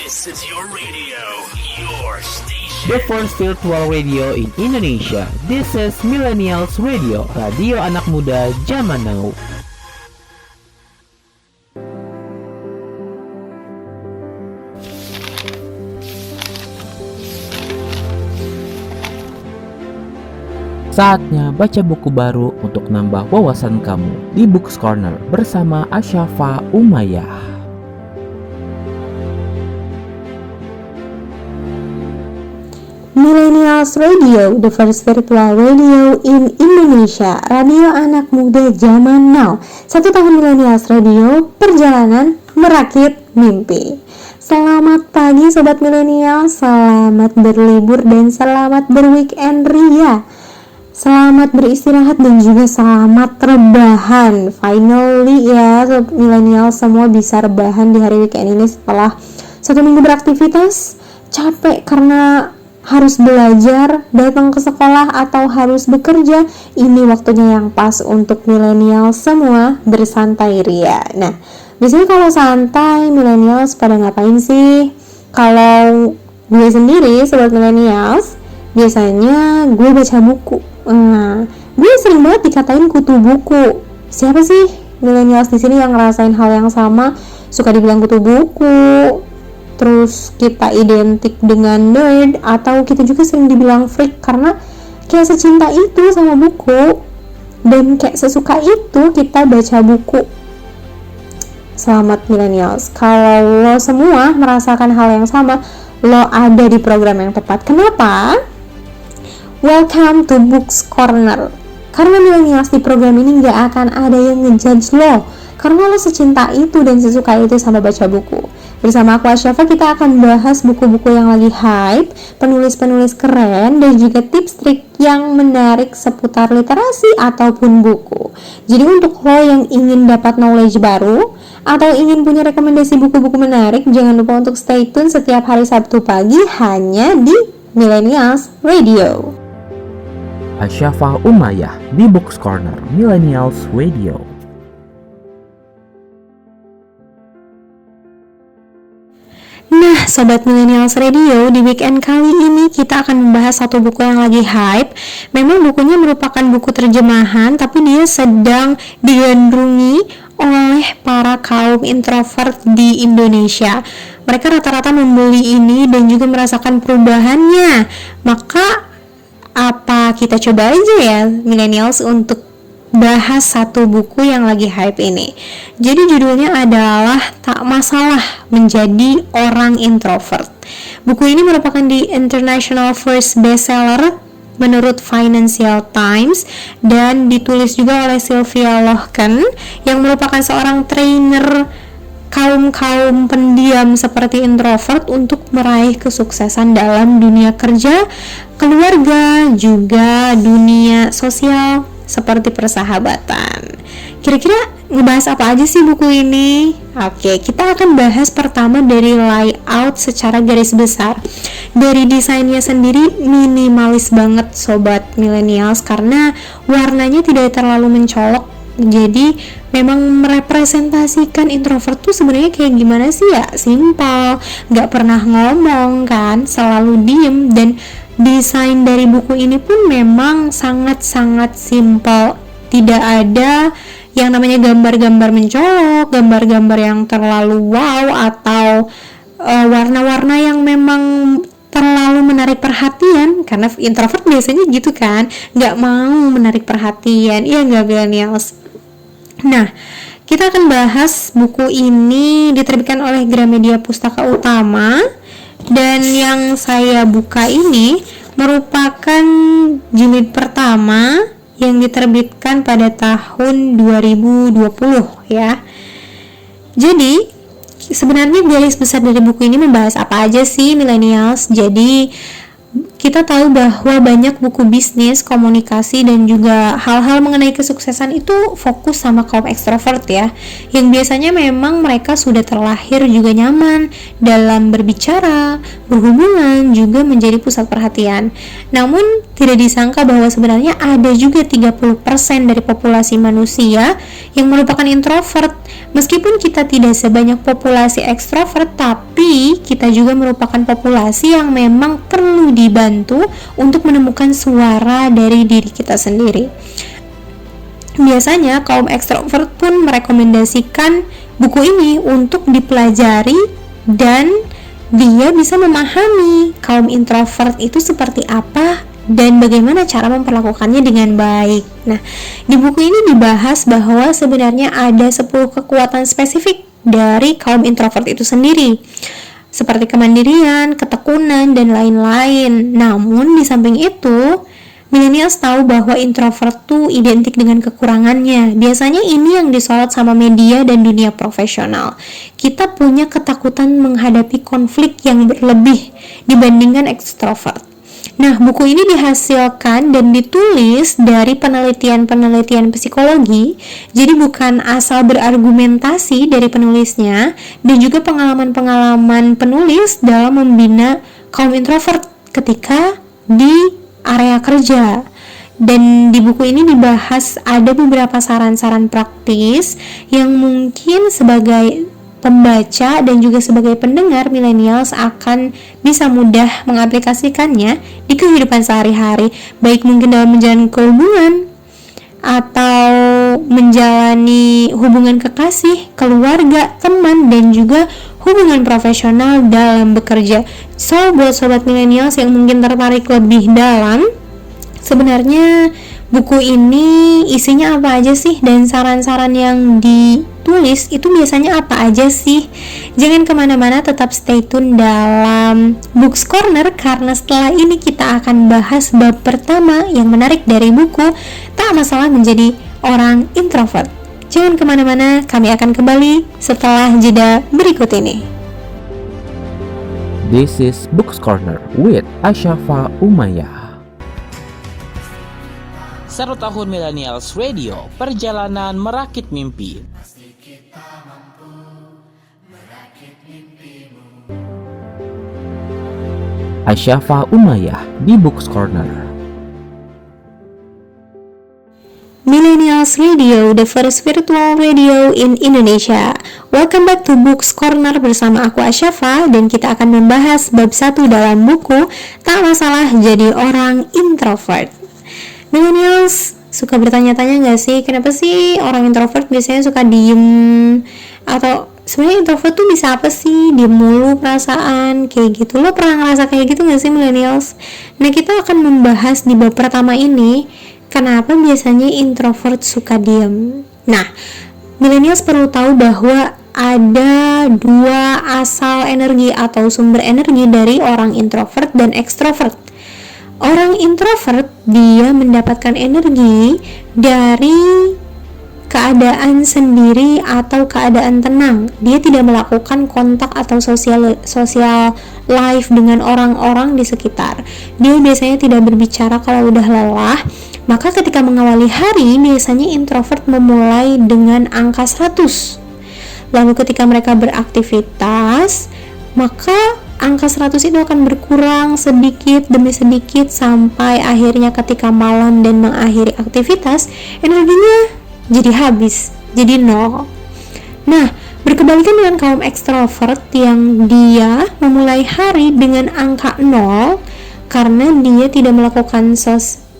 This is your radio, your station. The first virtual radio in Indonesia. This is Millennials Radio, radio anak muda zaman now. Saatnya baca buku baru untuk nambah wawasan kamu di Books Corner bersama Asyafa Umayyah. Millennials Radio, the first virtual radio in Indonesia, radio anak muda zaman now. 1 tahun Millennials Radio, perjalanan merakit mimpi. Selamat pagi Sobat Millennials, selamat berlibur dan selamat berweekend ria. Selamat beristirahat dan juga selamat rebahan. Finally ya, Sobat Millennials semua bisa rebahan di hari weekend ini setelah 1 minggu beraktivitas. Capek karena harus belajar, datang ke sekolah atau harus bekerja. Ini waktunya yang pas untuk milenial semua bersantai ria. Nah, biasanya kalau santai milenials pada ngapain sih? Kalau gue sendiri, Sobat Millennials, biasanya gue baca buku. Nah, gue sering banget dikatain kutu buku. Siapa sih milenials di sini yang ngerasain hal yang sama? Suka dibilang kutu buku, terus kita identik dengan nerd, atau kita juga sering dibilang freak karena kayak secinta itu sama buku dan kayak sesuka itu kita baca buku. Selamat millennials, kalau lo semua merasakan hal yang sama, lo ada di program yang tepat. Kenapa? Welcome to Books Corner. Karena millennials di program ini gak akan ada yang ngejudge lo, karena lo secinta itu dan sesuka itu sama baca buku. Bersama aku Asyafa, kita akan bahas buku-buku yang lagi hype, penulis-penulis keren, dan juga tips trik yang menarik seputar literasi ataupun buku. Jadi untuk lo yang ingin dapat knowledge baru, atau ingin punya rekomendasi buku-buku menarik, jangan lupa untuk stay tune setiap hari Sabtu pagi hanya di Millennials Radio. Asyafa Umayyah di Books Corner Millennials Radio. Nah, Sobat Millennials Radio, di weekend kali ini kita akan membahas satu buku yang lagi hype. Memang bukunya merupakan buku terjemahan, tapi dia sedang digandrungi oleh para kaum introvert di Indonesia. Mereka rata-rata membeli ini dan juga merasakan perubahannya. Maka apa kita coba aja ya Millennials untuk bahas satu buku yang lagi hype ini. Jadi judulnya adalah Tak Masalah Menjadi Orang Introvert. Buku ini merupakan di international first bestseller menurut Financial Times dan ditulis juga oleh Sylvia Lohken yang merupakan seorang trainer kaum pendiam seperti introvert untuk meraih kesuksesan dalam dunia kerja, keluarga, juga dunia sosial seperti persahabatan. Kira-kira ngebahas apa aja sih buku ini? Oke, kita akan bahas pertama dari layout secara garis besar. Dari desainnya sendiri minimalis banget Sobat Millennials karena warnanya tidak terlalu mencolok. Jadi memang merepresentasikan introvert tuh sebenarnya kayak gimana sih ya? Simpel, gak pernah ngomong kan, selalu diem. Dan desain dari buku ini pun memang sangat-sangat simpel. Tidak ada yang namanya gambar-gambar mencolok, gambar-gambar yang terlalu wow, atau warna-warna yang memang terlalu menarik perhatian. Karena introvert biasanya gitu kan, gak mau menarik perhatian. Iya gak Millennials? Nah, kita akan bahas buku ini diterbitkan oleh Gramedia Pustaka Utama. Dan yang saya buka ini merupakan jilid pertama yang diterbitkan pada tahun 2020 ya. Jadi sebenarnya garis besar dari buku ini membahas apa aja sih Millennials? Jadi kita tahu bahwa banyak buku bisnis, komunikasi, dan juga hal-hal mengenai kesuksesan itu fokus sama kaum ekstrovert ya, yang biasanya memang mereka sudah terlahir juga nyaman dalam berbicara, berhubungan, juga menjadi pusat perhatian. Namun tidak disangka bahwa sebenarnya ada juga 30% dari populasi manusia yang merupakan introvert. Meskipun kita tidak sebanyak populasi ekstrovert, tapi kita juga merupakan populasi yang memang perlu dibantu untuk menemukan suara dari diri kita sendiri. Biasanya kaum ekstrovert pun merekomendasikan buku ini untuk dipelajari dan dia bisa memahami kaum introvert itu seperti apa dan bagaimana cara memperlakukannya dengan baik. Nah, di buku ini dibahas bahwa sebenarnya ada 10 kekuatan spesifik dari kaum introvert itu sendiri, seperti kemandirian, ketekunan, dan lain-lain. Namun, di samping itu, millennials tahu bahwa introvert tuh identik dengan kekurangannya. Biasanya ini yang disorot sama media dan dunia profesional. Kita punya ketakutan menghadapi konflik yang berlebih dibandingkan ekstrovert. Nah, buku ini dihasilkan dan ditulis dari penelitian-penelitian psikologi, jadi bukan asal berargumentasi dari penulisnya, dan juga pengalaman-pengalaman penulis dalam membina kaum introvert ketika di area kerja. Dan di buku ini dibahas ada beberapa saran-saran praktis yang mungkin sebagai pembaca dan juga sebagai pendengar millennials akan bisa mudah mengaplikasikannya di kehidupan sehari-hari, baik mungkin dalam menjalani hubungan atau menjalani hubungan kekasih, keluarga, teman, dan juga hubungan profesional dalam bekerja. So, buat sobat millennials yang mungkin tertarik lebih dalam, sebenarnya buku ini isinya apa aja sih, dan saran-saran yang ditulis itu biasanya apa aja sih? Jangan kemana-mana, tetap stay tune dalam Books Corner, karena setelah ini kita akan bahas bab pertama yang menarik dari buku Tak Masalah Menjadi Orang Introvert. Jangan kemana-mana, kami akan kembali setelah jeda berikut ini. This is Books Corner with Asyafa Umayyah. 1 tahun Millennials Radio, perjalanan merakit mimpi. Asyafa Umayyah di Books Corner. Millennials Radio, the first virtual radio in Indonesia. Welcome back to Books Corner bersama aku Asyafa, dan kita akan membahas bab 1 dalam buku Tak Masalah Jadi Orang Introvert. Millennials suka bertanya-tanya gak sih, kenapa sih orang introvert biasanya suka diem? Atau sebenarnya introvert tuh bisa apa sih? Diem mulu perasaan, kayak gitu. Lo pernah ngerasa kayak gitu gak sih millennials? Nah, kita akan membahas di bab pertama ini, kenapa biasanya introvert suka diem. Nah, millennials perlu tahu bahwa ada 2 asal energi atau sumber energi dari orang introvert dan ekstrovert. Orang introvert, dia mendapatkan energi dari keadaan sendiri atau keadaan tenang. Dia tidak melakukan kontak atau social life dengan orang-orang di sekitar. Dia biasanya tidak berbicara kalau udah lelah. Maka ketika mengawali hari, biasanya introvert memulai dengan angka 100. Lalu ketika mereka beraktivitas, maka angka 100 itu akan berkurang sedikit demi sedikit sampai akhirnya ketika malam dan mengakhiri aktivitas, energinya jadi habis, jadi 0. Nah, berkebalikan dengan kaum ekstrovert yang dia memulai hari dengan angka 0 karena dia tidak melakukan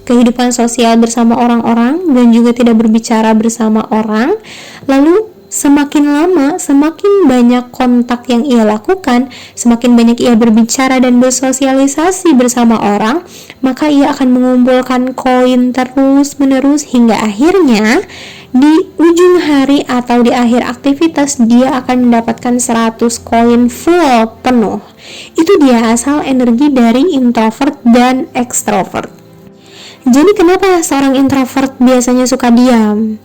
kehidupan sosial bersama orang-orang dan juga tidak berbicara bersama orang. Lalu semakin lama, semakin banyak kontak yang ia lakukan, semakin banyak ia berbicara dan bersosialisasi bersama orang, maka ia akan mengumpulkan koin terus-menerus hingga akhirnya di ujung hari atau di akhir aktivitas dia akan mendapatkan 100 koin full penuh. Itu dia asal energi dari introvert dan ekstrovert. Jadi kenapa seorang introvert biasanya suka diam?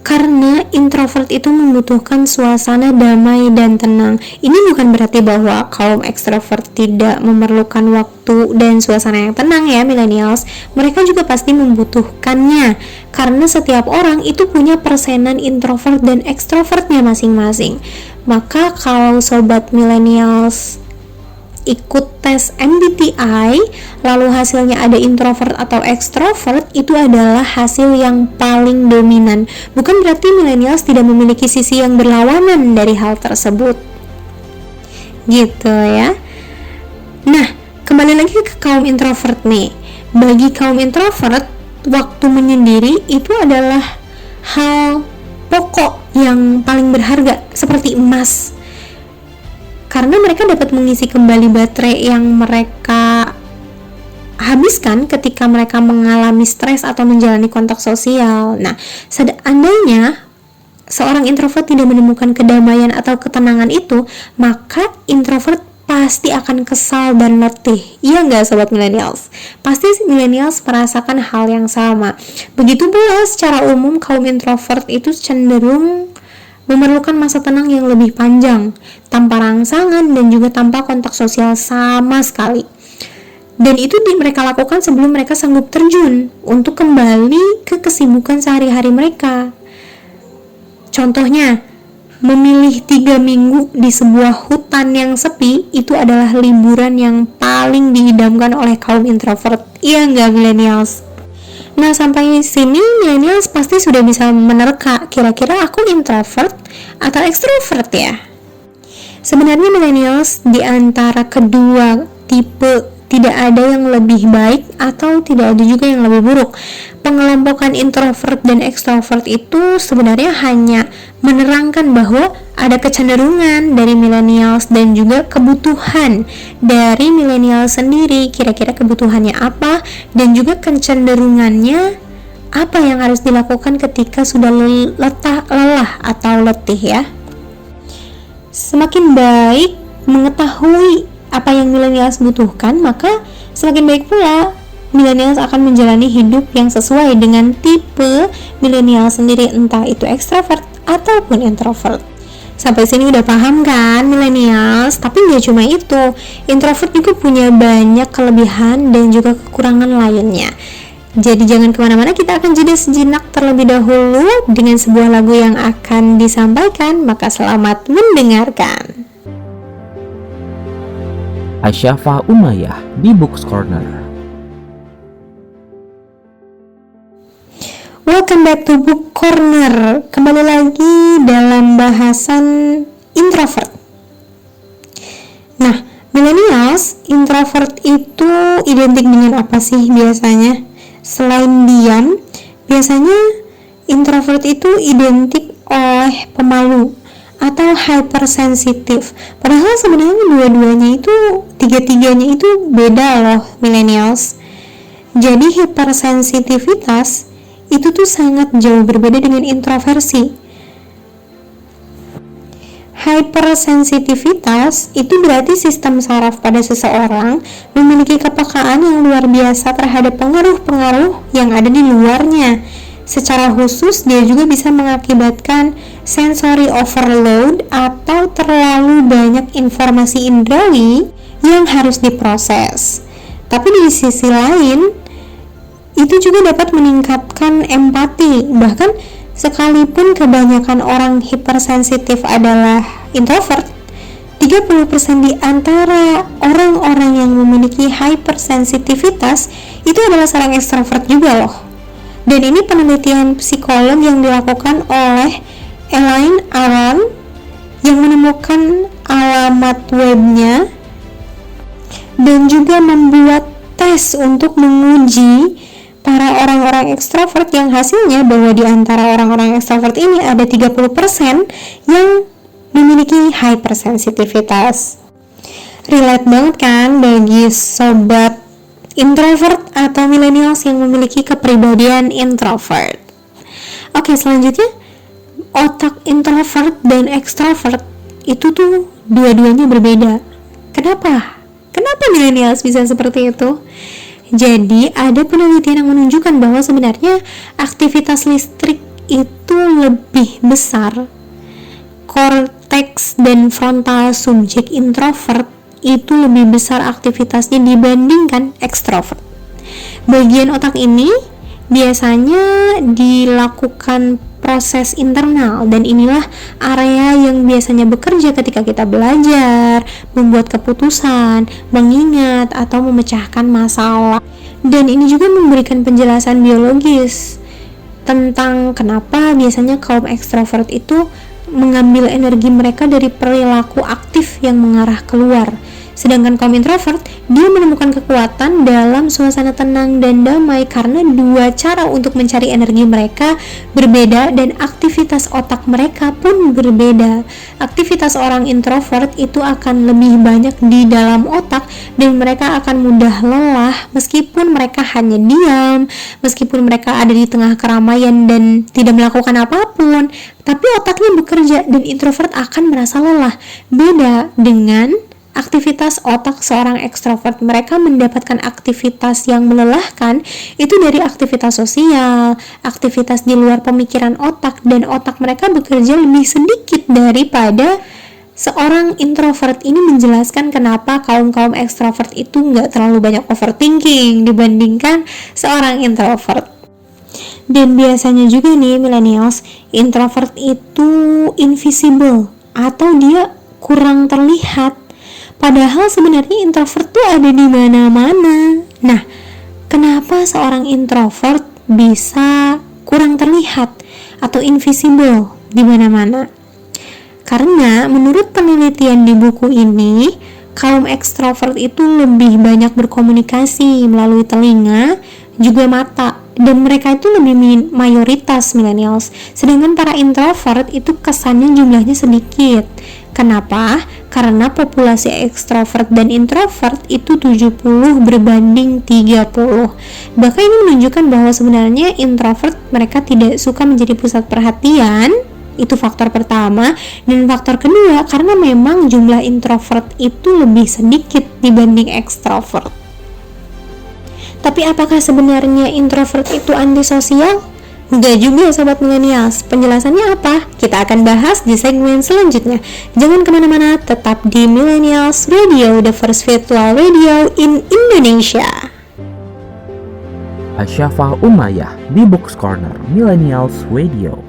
Karena introvert itu membutuhkan suasana damai dan tenang. Ini bukan berarti bahwa kaum ekstrovert tidak memerlukan waktu dan suasana yang tenang ya millennials. Mereka juga pasti membutuhkannya, karena setiap orang itu punya persenan introvert dan ekstrovertnya masing-masing. Maka kalau sobat millennials ikut tes MBTI, lalu hasilnya ada introvert atau extrovert, itu adalah hasil yang paling dominan. Bukan berarti millennials tidak memiliki sisi yang berlawanan dari hal tersebut. Gitu ya. Nah, kembali lagi ke kaum introvert nih. Bagi kaum introvert, waktu menyendiri itu adalah hal pokok yang paling berharga, seperti emas. Karena mereka dapat mengisi kembali baterai yang mereka habiskan ketika mereka mengalami stres atau menjalani kontak sosial. Nah, seandainya seorang introvert tidak menemukan kedamaian atau ketenangan itu, maka introvert pasti akan kesal dan letih. Iya nggak sobat millennials? Pasti millennials merasakan hal yang sama. Begitu pula secara umum kaum introvert itu cenderung memerlukan masa tenang yang lebih panjang, tanpa rangsangan dan juga tanpa kontak sosial sama sekali. Dan itu mereka lakukan sebelum mereka sanggup terjun untuk kembali ke kesibukan sehari-hari mereka. Contohnya, memilih 3 minggu di sebuah hutan yang sepi itu adalah liburan yang paling diidamkan oleh kaum introvert. Iya nggak millennials? Nah, sampai sini millennials pasti sudah bisa menerka kira-kira aku introvert atau extrovert ya. Sebenarnya millennials di antara kedua tipe tidak ada yang lebih baik atau tidak ada juga yang lebih buruk. Pengelompokan introvert dan extrovert itu sebenarnya hanya menerangkan bahwa ada kecenderungan dari millennials dan juga kebutuhan dari millennials sendiri, kira-kira kebutuhannya apa dan juga kecenderungannya apa yang harus dilakukan ketika sudah lelah atau letih ya. Semakin baik mengetahui apa yang millennials butuhkan, maka semakin baik pula millennials akan menjalani hidup yang sesuai dengan tipe millennials sendiri, entah itu extrovert ataupun introvert. Sampai sini udah paham kan millennials? Tapi nggak cuma itu, introvert juga punya banyak kelebihan dan juga kekurangan lainnya. Jadi jangan kemana-mana, kita akan jeda sejenak terlebih dahulu dengan sebuah lagu yang akan disampaikan, maka selamat mendengarkan. Asyafa Umayyah di Books Corner. Welcome back to Book Corner. Kembali lagi dalam bahasan introvert. Nah, millennials, introvert itu identik dengan apa sih biasanya? Selain diam, biasanya introvert itu identik oleh pemalu atau hypersensitif. Padahal sebenarnya dua-duanya itu, tiga-tiganya itu beda loh millennials. Jadi hypersensitivitas itu tuh sangat jauh berbeda dengan introversi. Hypersensitivitas itu berarti sistem saraf pada seseorang memiliki kepekaan yang luar biasa terhadap pengaruh-pengaruh yang ada di luarnya. Secara khusus, dia juga bisa mengakibatkan sensory overload atau terlalu banyak informasi indrawi yang harus diproses. Tapi di sisi lain, itu juga dapat meningkatkan empati. Bahkan sekalipun kebanyakan orang hipersensitif adalah introvert, 30% di antara orang-orang yang memiliki hypersensitivitas itu adalah seorang ekstrovert juga loh. Dan ini penelitian psikolog yang dilakukan oleh Elaine Aron yang menemukan alamat webnya dan juga membuat tes untuk menguji para orang-orang ekstrovert yang hasilnya bahwa di antara orang-orang ekstrovert ini ada 30% yang memiliki hypersensitivitas. Relate banget kan bagi sobat introvert atau millennials yang memiliki kepribadian introvert. Oke, selanjutnya otak introvert dan extrovert itu tuh dua-duanya berbeda. Kenapa millennials bisa seperti itu? Jadi ada penelitian yang menunjukkan bahwa sebenarnya aktivitas listrik itu lebih besar. Korteks dan frontal subjek introvert itu lebih besar aktivitasnya dibandingkan ekstrovert. Bagian otak ini biasanya dilakukan proses internal, dan inilah area yang biasanya bekerja ketika kita belajar, membuat keputusan, mengingat, atau memecahkan masalah. Dan ini juga memberikan penjelasan biologis tentang kenapa biasanya kaum ekstrovert itu mengambil energi mereka dari perilaku aktif yang mengarah keluar. Sedangkan kaum introvert, dia menemukan kekuatan dalam suasana tenang dan damai karena dua cara untuk mencari energi mereka berbeda dan aktivitas otak mereka pun berbeda. Aktivitas orang introvert itu akan lebih banyak di dalam otak dan mereka akan mudah lelah meskipun mereka hanya diam, meskipun mereka ada di tengah keramaian dan tidak melakukan apapun, tapi otaknya bekerja dan introvert akan merasa lelah. Beda dengan aktivitas otak seorang ekstrovert, mereka mendapatkan aktivitas yang melelahkan itu dari aktivitas sosial, aktivitas di luar pemikiran otak, dan otak mereka bekerja lebih sedikit daripada seorang introvert. Ini menjelaskan kenapa kaum-kaum ekstrovert itu nggak terlalu banyak overthinking dibandingkan seorang introvert. Dan biasanya juga nih millennials, introvert itu invisible atau dia kurang terlihat. Padahal sebenarnya introvert tuh ada di mana-mana. Nah, kenapa seorang introvert bisa kurang terlihat atau invisible di mana-mana? Karena menurut penelitian di buku ini, kaum ekstrovert itu lebih banyak berkomunikasi melalui telinga, juga mata, dan mereka itu lebih mayoritas millennials. Sedangkan para introvert itu kesannya jumlahnya sedikit. Kenapa? Karena populasi ekstrovert dan introvert itu 70 berbanding 30. Bahkan ini menunjukkan bahwa sebenarnya introvert mereka tidak suka menjadi pusat perhatian. Itu faktor pertama. Dan faktor kedua, karena memang jumlah introvert itu lebih sedikit dibanding ekstrovert. Tapi apakah sebenarnya introvert itu antisosial? Enggak juga sobat millennials. Penjelasannya apa? Kita akan bahas di segmen selanjutnya. Jangan kemana-mana, tetap di Millennials Radio, the first virtual radio in Indonesia. Asyafa Umayyah di Box Corner Millennials Radio.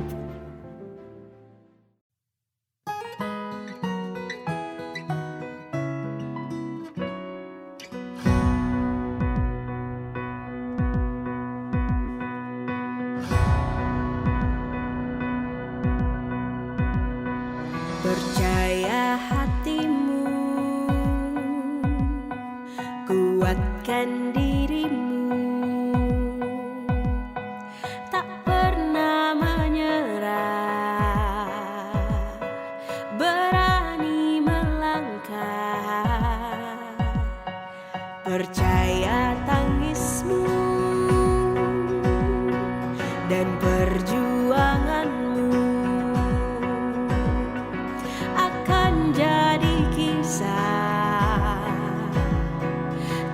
Percaya hatimu, kuatkan dirimu, tak pernah menyerah, berani melangkah. Percaya tangismu dan perjuanganmu akan jadi kisah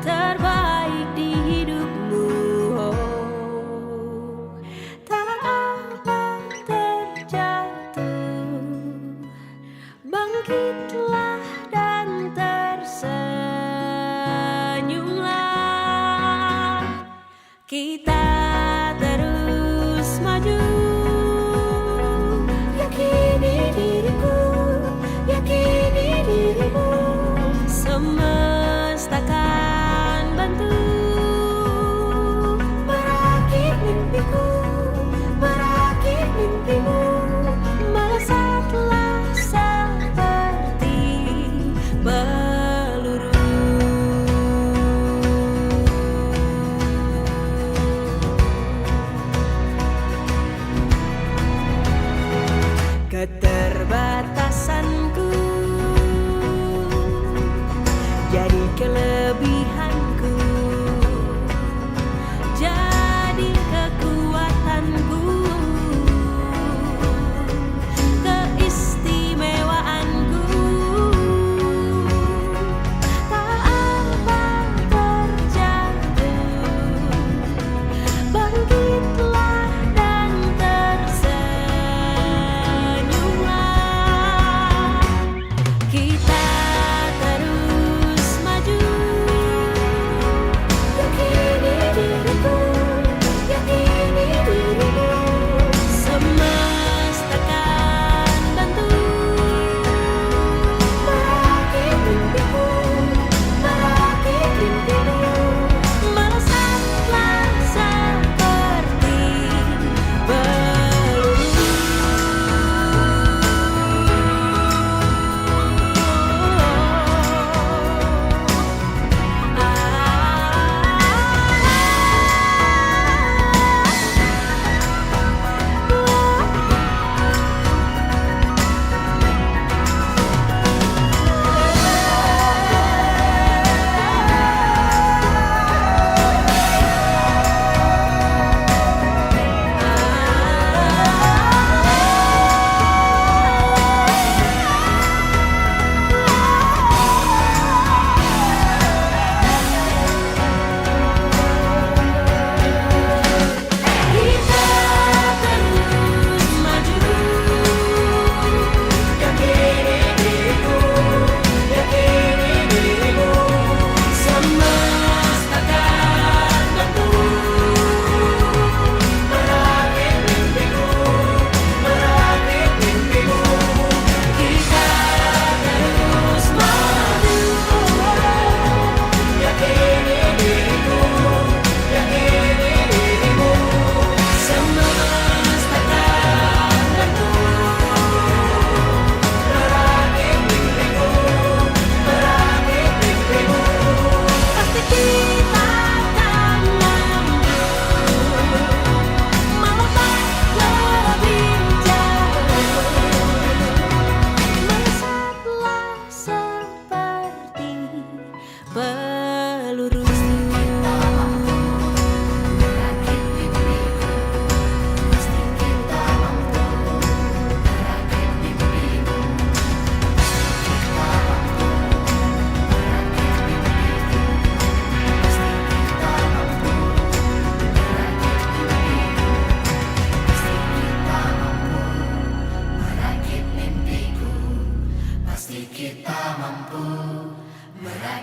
terbaik di hidupmu. Tak apa terjatuh, bangkitlah dan tersenyumlah.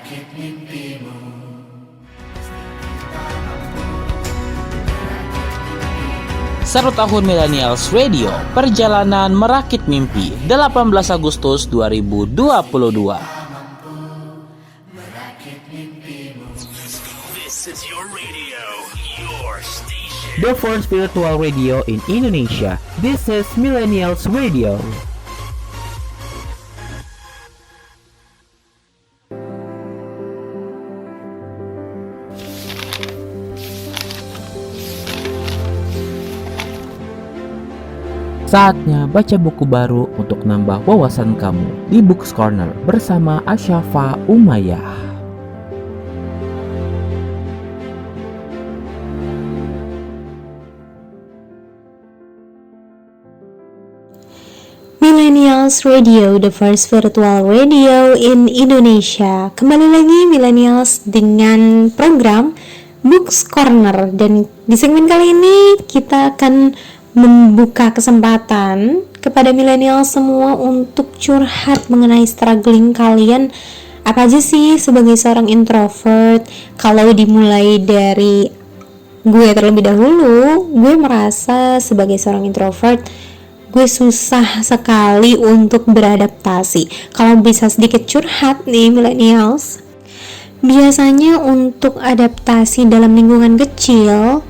Satu tahun Millennials Radio, perjalanan merakit mimpi, 18 Agustus 2022. The first virtual radio in Indonesia. This is Millennials Radio. Saatnya baca buku baru untuk nambah wawasan kamu di Books Corner bersama Asyafa Umayyah. Millennials Radio, the first virtual radio in Indonesia. Kembali lagi Millennials dengan program Books Corner, dan di segmen kali ini kita akan membuka kesempatan kepada millennials semua untuk curhat mengenai struggling kalian. Apa aja sih sebagai seorang introvert? Kalau dimulai dari gue terlebih dahulu, gue merasa sebagai seorang introvert gue susah sekali untuk beradaptasi. Kalau bisa sedikit curhat nih millennials, biasanya untuk adaptasi dalam lingkungan kecil,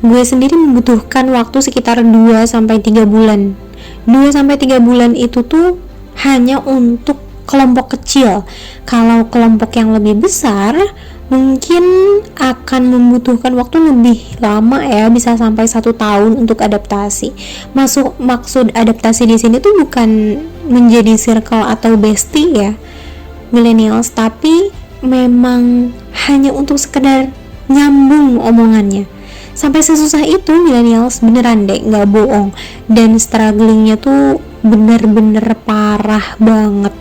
gue sendiri membutuhkan waktu sekitar 2-3 bulan. 2-3 bulan itu tuh hanya untuk kelompok kecil. Kalau kelompok yang lebih besar mungkin akan membutuhkan waktu lebih lama ya, bisa sampai 1 tahun untuk adaptasi. Maksud adaptasi di sini tuh bukan menjadi circle atau bestie ya millennials, tapi memang hanya untuk sekedar nyambung omongannya. Sampai sesusah itu millennials, beneran deh, nggak bohong. Dan strugglingnya tuh bener-bener parah banget.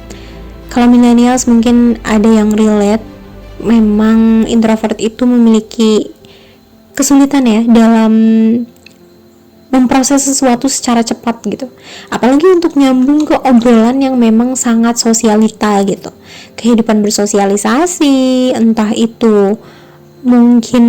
Kalau millennials mungkin ada yang relate, memang introvert itu memiliki kesulitan ya dalam memproses sesuatu secara cepat gitu. Apalagi untuk nyambung ke obrolan yang memang sangat sosialita gitu. Kehidupan bersosialisasi, entah itu mungkin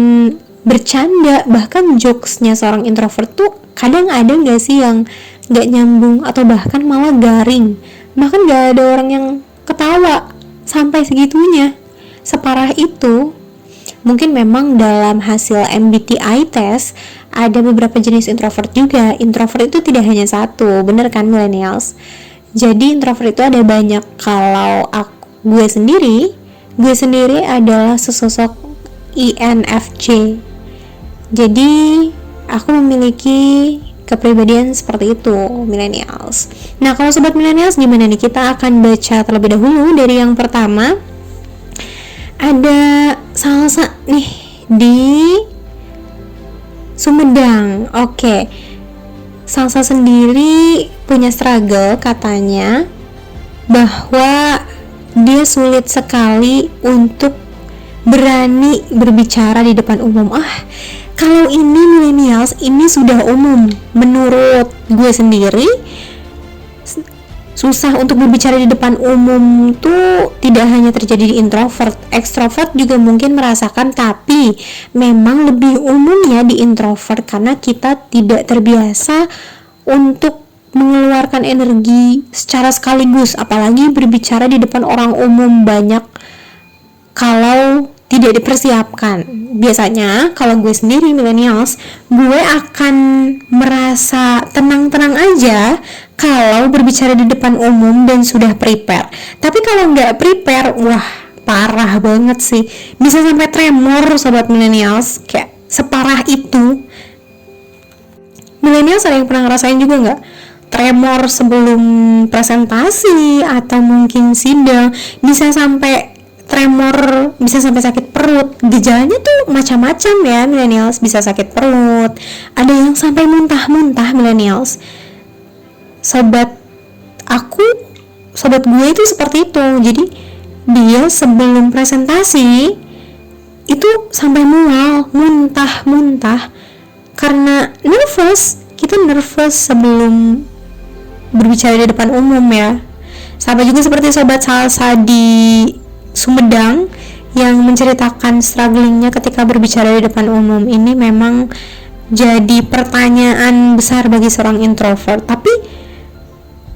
bercanda, bahkan jokesnya seorang introvert tuh kadang ada gak sih yang gak nyambung atau bahkan malah garing, bahkan gak ada orang yang ketawa sampai segitunya, separah itu. Mungkin memang dalam hasil MBTI test ada beberapa jenis introvert juga. Introvert itu tidak hanya satu, bener kan millennials? Jadi introvert itu ada banyak. Kalau gue sendiri adalah sesosok INFJ. Jadi aku memiliki kepribadian seperti itu millennials. Nah, kalau sobat millennials gimana nih? Kita akan baca terlebih dahulu dari yang pertama. Ada Salsa nih di Sumedang. Oke. Salsa sendiri punya struggle, katanya bahwa dia sulit sekali untuk berani berbicara di depan umum. Kalau ini millennials, ini sudah umum. Menurut gue sendiri, susah untuk berbicara di depan umum tuh tidak hanya terjadi di introvert, ekstrovert juga mungkin merasakan, tapi memang lebih umum ya di introvert karena kita tidak terbiasa untuk mengeluarkan energi secara sekaligus, apalagi berbicara di depan orang umum banyak kalau tidak dipersiapkan. Biasanya kalau gue sendiri millennials, gue akan merasa tenang-tenang aja kalau berbicara di depan umum dan sudah prepare. Tapi kalau nggak prepare, wah parah banget sih, bisa sampai tremor sobat millennials, kayak separah itu. Millennials ada yang pernah ngerasain juga nggak? Tremor sebelum presentasi atau mungkin sidang, bisa sampai tremor, bisa sampai sakit perut. Gejalanya tuh macam-macam ya millennials, bisa sakit perut, ada yang sampai muntah-muntah millennials. Sobat gue itu seperti itu. Jadi dia sebelum presentasi itu sampai mual, muntah-muntah karena nervous. Kita nervous sebelum berbicara di depan umum ya. Sama juga seperti sobat Salsa di Sumedang yang menceritakan strugglingnya ketika berbicara di depan umum. Ini memang jadi pertanyaan besar bagi seorang introvert, tapi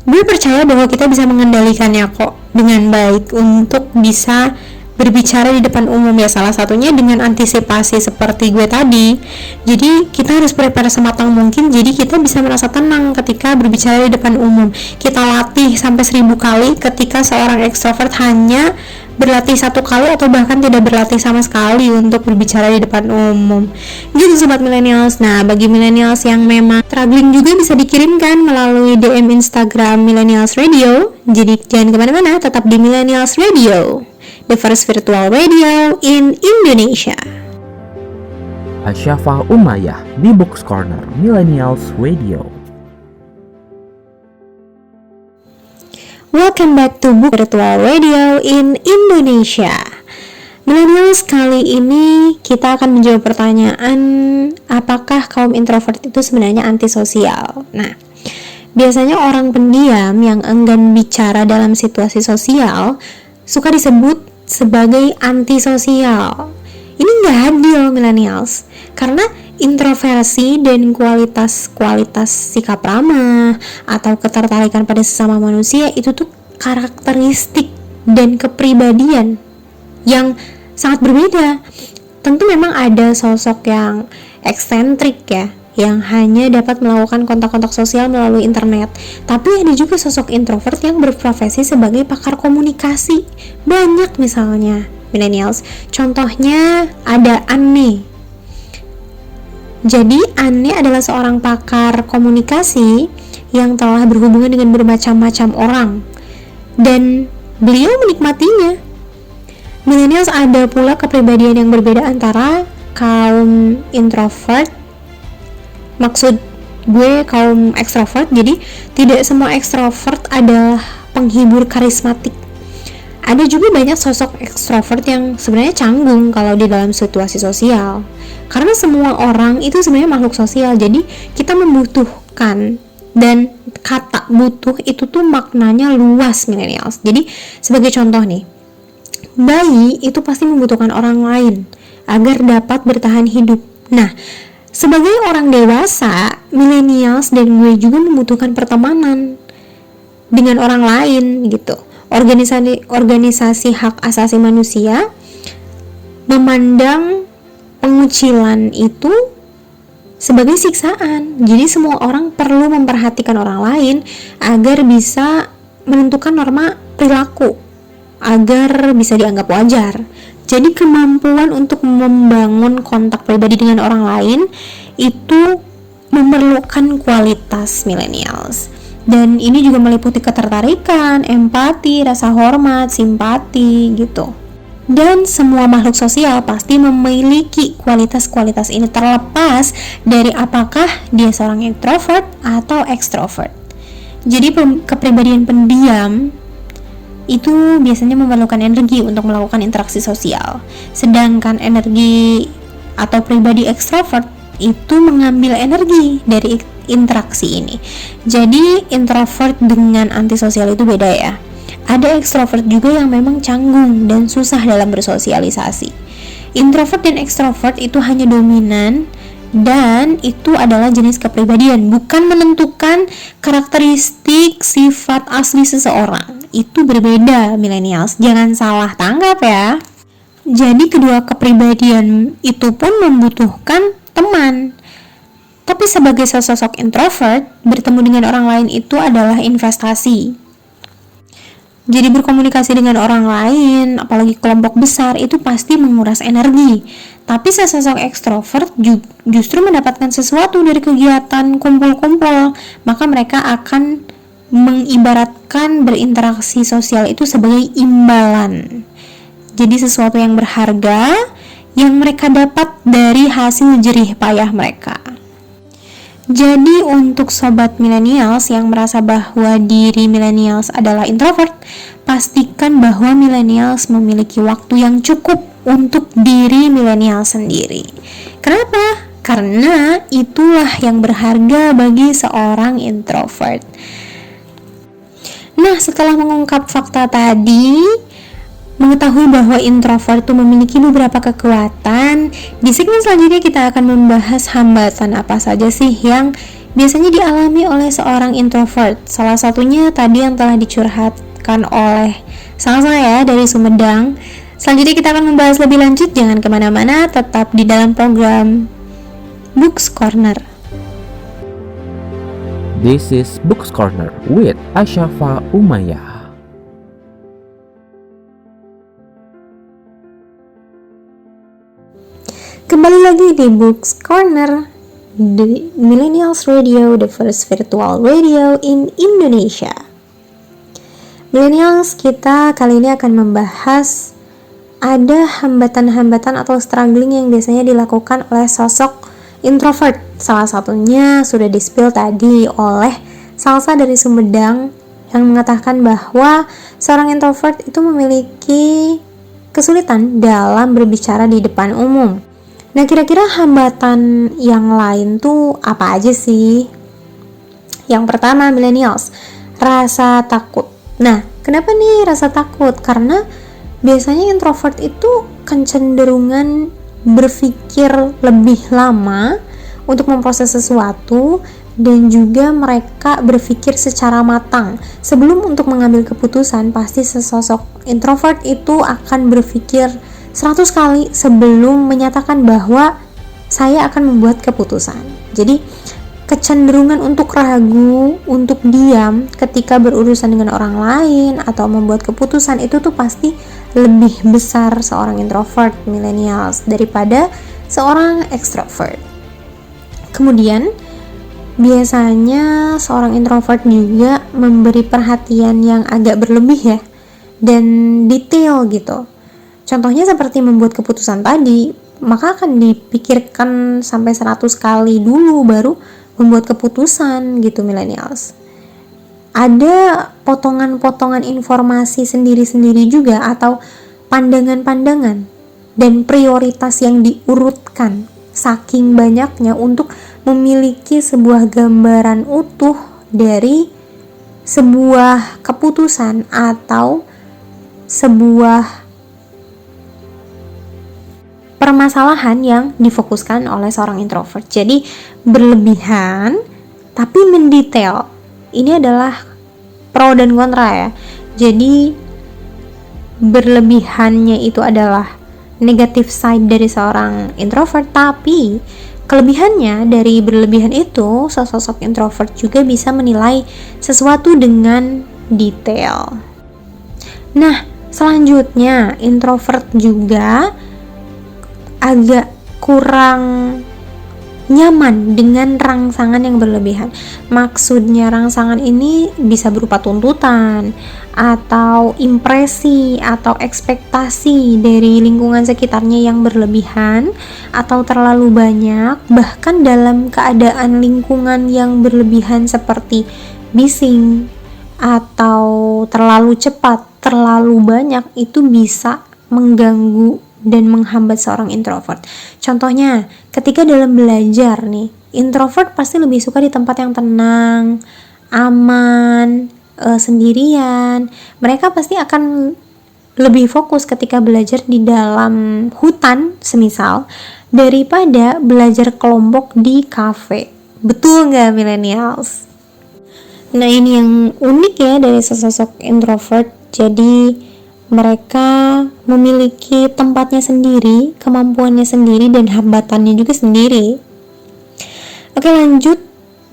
gue percaya bahwa kita bisa mengendalikannya kok dengan baik untuk bisa berbicara di depan umum, ya salah satunya dengan antisipasi seperti gue tadi. Jadi kita harus prepare sematang mungkin, jadi kita bisa merasa tenang ketika berbicara di depan umum. Kita latih sampai 1000 kali, ketika seorang ekstrovert hanya berlatih 1 kali atau bahkan tidak berlatih sama sekali untuk berbicara di depan umum. Gitu sobat millennials. Nah, bagi millennials yang memang struggling juga bisa dikirimkan melalui DM Instagram Millennials Radio. Jadi jangan kemana-mana, tetap di Millennials Radio, the first virtual radio in Indonesia. Asyafa Umayyah di Box Corner Millennials Radio. Welcome back to Book Virtual Radio in Indonesia. Millennials, kali ini kita akan menjawab pertanyaan, apakah kaum introvert itu sebenarnya antisosial? Nah, biasanya orang pendiam yang enggan bicara dalam situasi sosial suka disebut sebagai antisosial. Ini nggak adil millennials, karena introversi dan kualitas sikap ramah atau ketertarikan pada sesama manusia itu tuh karakteristik dan kepribadian yang sangat berbeda. Tentu memang ada sosok yang eksentrik ya, yang hanya dapat melakukan kontak-kontak sosial melalui internet. Tapi ada juga sosok introvert yang berprofesi sebagai pakar komunikasi. Banyak misalnya millennials. Contohnya ada Anne. Jadi Anne adalah seorang pakar komunikasi yang telah berhubungan dengan bermacam-macam orang dan beliau menikmatinya. Millennials, ada pula kepribadian yang berbeda antara kaum introvert, maksud gue kaum ekstrovert. Jadi tidak semua ekstrovert adalah penghibur karismatik. Ada juga banyak sosok ekstrovert yang sebenarnya canggung kalau di dalam situasi sosial. Karena semua orang itu sebenarnya makhluk sosial, jadi kita membutuhkan, dan kata butuh itu tuh maknanya luas millennials. Jadi sebagai contoh nih, bayi itu pasti membutuhkan orang lain agar dapat bertahan hidup. Nah, sebagai orang dewasa, millennials dan gue juga membutuhkan pertemanan dengan orang lain gitu. Organisasi hak asasi manusia memandang pengucilan itu sebagai siksaan. Jadi semua orang perlu memperhatikan orang lain agar bisa menentukan norma perilaku, agar bisa dianggap wajar. Jadi kemampuan untuk membangun kontak pribadi dengan orang lain itu memerlukan kualitas millennials. Dan ini juga meliputi ketertarikan, empati, rasa hormat, simpati gitu. Dan semua makhluk sosial pasti memiliki kualitas-kualitas ini, terlepas dari apakah dia seorang introvert atau ekstrovert. Jadi kepribadian pendiam itu biasanya memerlukan energi untuk melakukan interaksi sosial, sedangkan energi atau pribadi ekstrovert itu mengambil energi dari interaksi ini. Jadi introvert dengan antisosial itu beda ya. Ada ekstrovert juga yang memang canggung dan susah dalam bersosialisasi. Introvert dan ekstrovert itu hanya dominan, dan itu adalah jenis kepribadian, bukan menentukan karakteristik sifat asli seseorang. Itu berbeda millennials, jangan salah tanggap ya. Jadi kedua kepribadian itu pun membutuhkan teman. Tapi sebagai sosok introvert, bertemu dengan orang lain itu adalah investasi. Jadi berkomunikasi dengan orang lain, apalagi kelompok besar, itu pasti menguras energi. Tapi sesosok ekstrovert justru mendapatkan sesuatu dari kegiatan kumpul-kumpul, maka mereka akan mengibaratkan berinteraksi sosial itu sebagai imbalan. Jadi sesuatu yang berharga yang mereka dapat dari hasil jerih payah mereka. Jadi untuk sobat millennials yang merasa bahwa diri millennials adalah introvert, pastikan bahwa millennials memiliki waktu yang cukup untuk diri millennials sendiri. Kenapa? Karena itulah yang berharga bagi seorang introvert. Nah, setelah mengungkap fakta tadi, mengetahui bahwa introvert itu memiliki beberapa kekuatan, di segmen selanjutnya kita akan membahas hambatan apa saja sih yang biasanya dialami oleh seorang introvert. Salah satunya tadi yang telah dicurhatkan oleh sang saya dari Sumedang. Selanjutnya kita akan membahas lebih lanjut, jangan kemana-mana, tetap di dalam program Books Corner. This is Books Corner with Asyafa Umayyah. Kembali lagi di Books Corner, The Millennials Radio, the first virtual radio in Indonesia. Millennials, kita kali ini akan membahas ada hambatan-hambatan atau struggling yang biasanya dilakukan oleh sosok introvert. Salah satunya sudah di-spill tadi oleh Salsa dari Sumedang yang mengatakan bahwa seorang introvert itu memiliki kesulitan dalam berbicara di depan umum. Nah, kira-kira hambatan yang lain tuh apa aja sih? Yang pertama, millennials, rasa takut. Nah, kenapa nih rasa takut? Karena biasanya introvert itu kecenderungan berpikir lebih lama untuk memproses sesuatu, dan juga mereka berpikir secara matang. Sebelum untuk mengambil keputusan, pasti sesosok introvert itu akan berpikir 100 kali sebelum menyatakan bahwa saya akan membuat keputusan. Jadi kecenderungan untuk ragu, untuk diam ketika berurusan dengan orang lain atau membuat keputusan itu tuh pasti lebih besar seorang introvert millennials daripada seorang extrovert. Kemudian biasanya seorang introvert juga memberi perhatian yang agak berlebih ya, dan detail gitu. Contohnya seperti membuat keputusan tadi, maka akan dipikirkan sampai 100 kali dulu baru membuat keputusan gitu millennials. Ada potongan-potongan informasi sendiri-sendiri juga atau pandangan-pandangan dan prioritas yang diurutkan saking banyaknya untuk memiliki sebuah gambaran utuh dari sebuah keputusan atau sebuah permasalahan yang difokuskan oleh seorang introvert. Jadi berlebihan tapi mendetail. Ini adalah pro dan kontra ya. Jadi berlebihannya itu adalah negative side dari seorang introvert, tapi kelebihannya dari berlebihan itu sosok introvert juga bisa menilai sesuatu dengan detail. Nah, selanjutnya introvert juga agak kurang nyaman dengan rangsangan yang berlebihan. Maksudnya rangsangan ini bisa berupa tuntutan atau impresi atau ekspektasi dari lingkungan sekitarnya yang berlebihan atau terlalu banyak, bahkan dalam keadaan lingkungan yang berlebihan seperti bising atau terlalu cepat, terlalu banyak, itu bisa mengganggu dan menghambat seorang introvert. Contohnya, ketika dalam belajar nih, introvert pasti lebih suka di tempat yang tenang, aman, sendirian. Mereka pasti akan lebih fokus ketika belajar di dalam hutan, semisal, daripada belajar kelompok di kafe. Betul nggak millennials? Nah, ini yang unik ya dari sosok introvert. Jadi mereka memiliki tempatnya sendiri, kemampuannya sendiri, dan hambatannya juga sendiri. Oke, lanjut.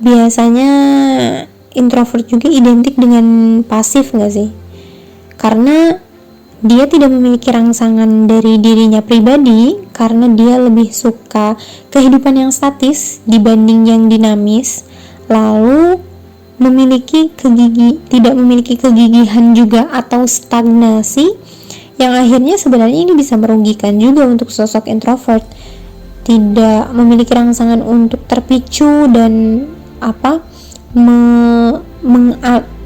Biasanya introvert juga identik dengan pasif gak sih? Karena dia tidak memiliki rangsangan dari dirinya pribadi, karena dia lebih suka kehidupan yang statis dibanding yang dinamis. Lalu tidak memiliki kegigihan juga atau stagnasi, yang akhirnya sebenarnya ini bisa merugikan juga untuk sosok introvert. Tidak memiliki rangsangan untuk terpicu dan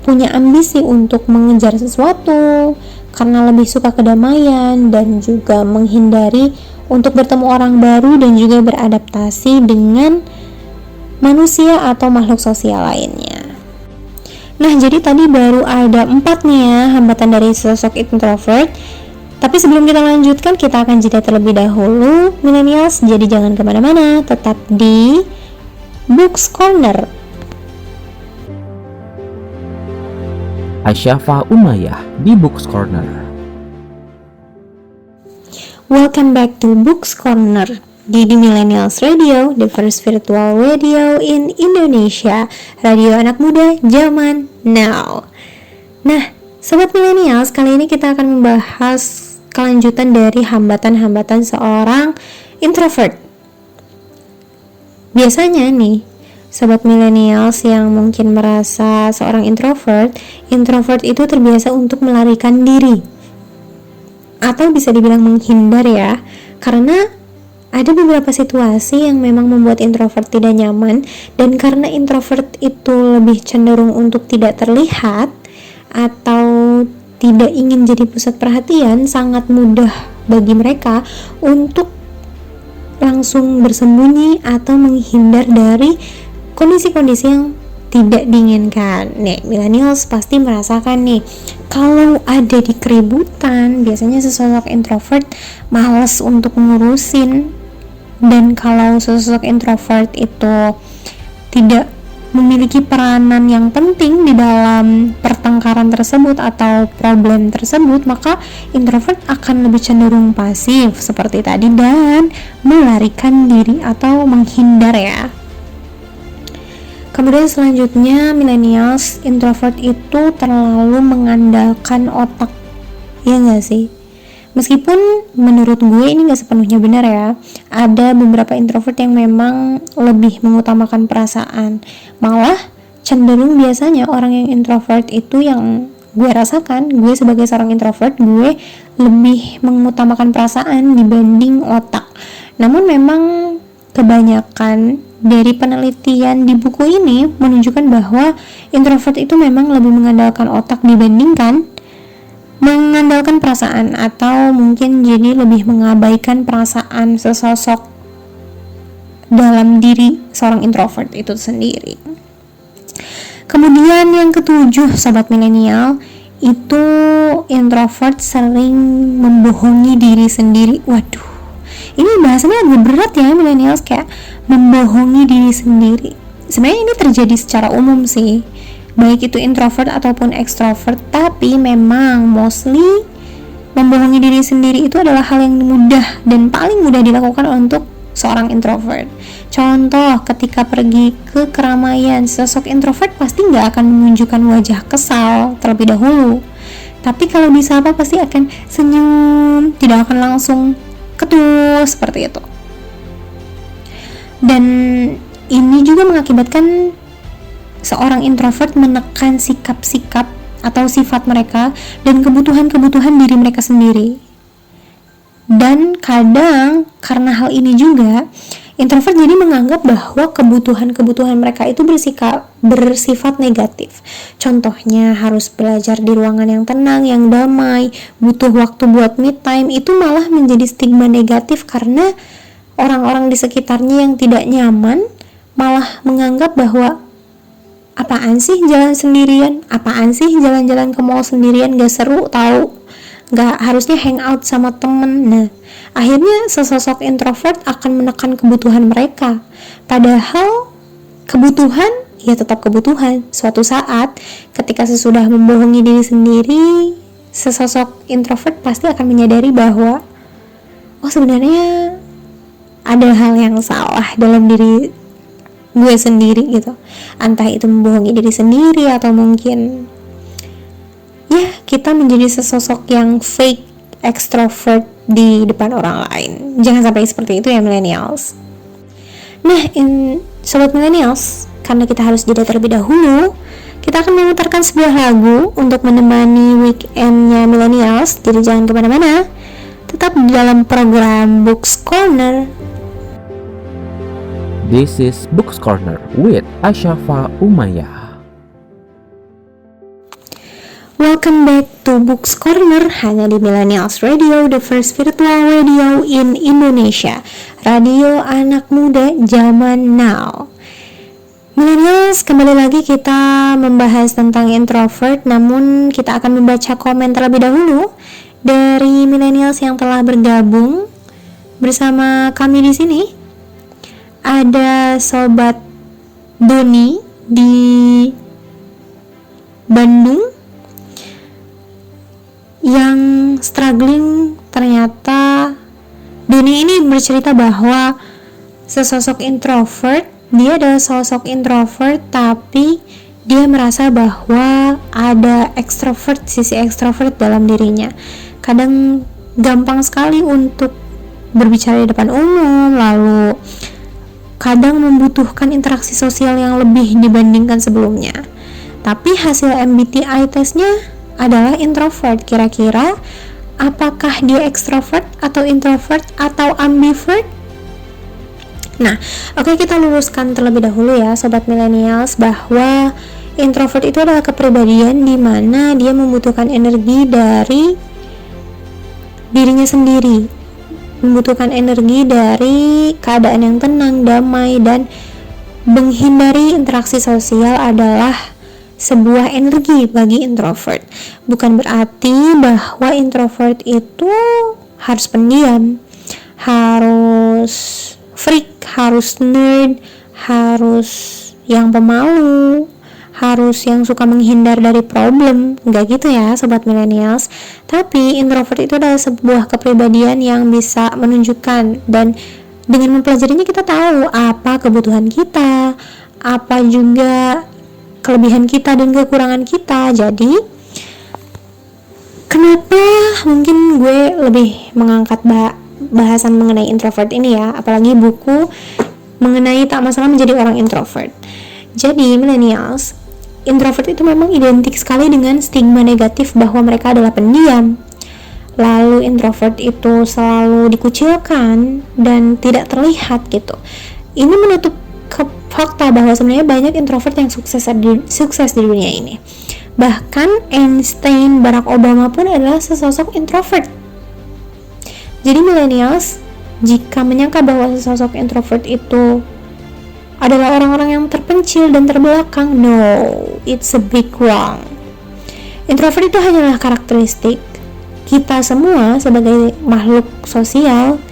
punya ambisi untuk mengejar sesuatu, karena lebih suka kedamaian dan juga menghindari untuk bertemu orang baru dan juga beradaptasi dengan manusia atau makhluk sosial lainnya. Nah, jadi tadi baru ada 4 nih ya hambatan dari sosok introvert. Tapi sebelum kita lanjutkan, kita akan jeda terlebih dahulu, millennials. Jadi jangan kemana-mana, tetap di Books Corner. Asyafa Umayyah di Books Corner. Welcome back to Books Corner di Millennials Radio, the first virtual radio in Indonesia, radio anak muda zaman now. Nah, sobat millennials, kali ini kita akan membahas kelanjutan dari hambatan-hambatan seorang introvert. Biasanya nih, sobat millennials yang mungkin merasa seorang introvert itu terbiasa untuk melarikan diri, atau bisa dibilang menghindar ya, karena ada beberapa situasi yang memang membuat introvert tidak nyaman, dan karena introvert itu lebih cenderung untuk tidak terlihat atau tidak ingin jadi pusat perhatian, sangat mudah bagi mereka untuk langsung bersembunyi atau menghindar dari kondisi-kondisi yang tidak diinginkan. Nih, millennials pasti merasakan nih, kalau ada di keributan, biasanya sesosok introvert malas untuk ngurusin. Dan kalau sesosok introvert itu tidak memiliki peranan yang penting di dalam pertengkaran tersebut atau problem tersebut, maka introvert akan lebih cenderung pasif seperti tadi dan melarikan diri atau menghindar ya. Kemudian selanjutnya, millennials, introvert itu terlalu mengandalkan otak, ya nggak sih? Meskipun menurut gue ini gak sepenuhnya benar ya, ada beberapa introvert yang memang lebih mengutamakan perasaan. Malah cenderung biasanya orang yang introvert itu, yang gue rasakan, gue sebagai seorang introvert, gue lebih mengutamakan perasaan dibanding otak. Namun memang kebanyakan dari penelitian di buku ini menunjukkan bahwa introvert itu memang lebih mengandalkan otak dibandingkan mengandalkan perasaan, atau mungkin jadi lebih mengabaikan perasaan sesosok dalam diri seorang introvert itu sendiri. Kemudian yang ketujuh, sobat milenial, itu introvert sering membohongi diri sendiri. Waduh, ini bahasannya agak berat ya millennials, kayak membohongi diri sendiri. Sebenarnya ini terjadi secara umum sih, baik itu introvert ataupun extrovert, tapi memang mostly membohongi diri sendiri itu adalah hal yang mudah dan paling mudah dilakukan untuk seorang introvert. Contoh, ketika pergi ke keramaian, sosok introvert pasti nggak akan menunjukkan wajah kesal terlebih dahulu, tapi kalau disapa pasti akan senyum, tidak akan langsung ketus seperti itu. Dan ini juga mengakibatkan seorang introvert menekan sikap-sikap atau sifat mereka dan kebutuhan-kebutuhan diri mereka sendiri. Dan kadang karena hal ini juga, introvert jadi menganggap bahwa kebutuhan-kebutuhan mereka itu bersifat negatif. Contohnya harus belajar di ruangan yang tenang, yang damai, butuh waktu buat me time, itu malah menjadi stigma negatif karena orang-orang di sekitarnya yang tidak nyaman malah menganggap bahwa apaan sih jalan sendirian, apaan sih jalan-jalan ke mall sendirian, gak seru tahu, gak harusnya hangout sama temen. Nah, akhirnya sesosok introvert akan menekan kebutuhan mereka, padahal kebutuhan ya tetap kebutuhan. Suatu saat ketika sesudah membohongi diri sendiri, sesosok introvert pasti akan menyadari bahwa oh sebenarnya ada hal yang salah dalam diri gue sendiri gitu. Entah itu membohongi diri sendiri atau mungkin ya kita menjadi sesosok yang fake extrovert di depan orang lain. Jangan sampai seperti itu ya millennials. Nah, sobat millennials, karena kita harus jeda terlebih dahulu, kita akan memutarkan sebuah lagu untuk menemani weekendnya millennials. Jadi jangan kemana-mana, tetap di dalam program Books Corner. This is Books Corner with Asyafa Umayyah. Welcome back to Books Corner, hanya di Millennials Radio, the first virtual radio in Indonesia, radio anak muda zaman now. Millennials, kembali lagi kita membahas tentang introvert, namun kita akan membaca komen terlebih dahulu dari millennials yang telah bergabung bersama kami di sini. Ada Sobat Doni di Bandung yang struggling. Ternyata Doni ini bercerita bahwa sesosok introvert, dia adalah sosok introvert tapi dia merasa bahwa ada ekstrovert, sisi ekstrovert dalam dirinya. Kadang gampang sekali untuk berbicara di depan umum, lalu kadang membutuhkan interaksi sosial yang lebih dibandingkan sebelumnya. Tapi hasil MBTI tesnya adalah introvert. Kira-kira apakah dia ekstrovert atau introvert atau ambivert? Nah, oke, kita luruskan terlebih dahulu ya Sobat Millennials, bahwa introvert itu adalah kepribadian di mana dia membutuhkan energi dari dirinya sendiri, membutuhkan energi dari keadaan yang tenang, damai, dan menghindari interaksi sosial adalah sebuah energi bagi introvert. Bukan berarti bahwa introvert itu harus pendiam, harus freak, harus nerd, harus yang pemalu, harus yang suka menghindar dari problem. Enggak gitu ya Sobat Millennials. Tapi introvert itu adalah sebuah kepribadian yang bisa menunjukkan, dan dengan mempelajarinya kita tahu apa kebutuhan kita, apa juga kelebihan kita dan kekurangan kita. Jadi kenapa mungkin gue lebih mengangkat bahasan mengenai introvert ini ya, apalagi buku mengenai tak masalah menjadi orang introvert. Jadi millennials, introvert itu memang identik sekali dengan stigma negatif bahwa mereka adalah pendiam. Lalu introvert itu selalu dikucilkan dan tidak terlihat gitu. Ini menutup fakta bahwa sebenarnya banyak introvert yang sukses di dunia ini. Bahkan Einstein, Barack Obama pun adalah sesosok introvert. Jadi millennials, jika menyangka bahwa sesosok introvert itu adalah orang-orang yang terpencil dan terbelakang, no, it's a big wrong. Introvert itu hanyalah karakteristik. Kita semua sebagai makhluk sosial,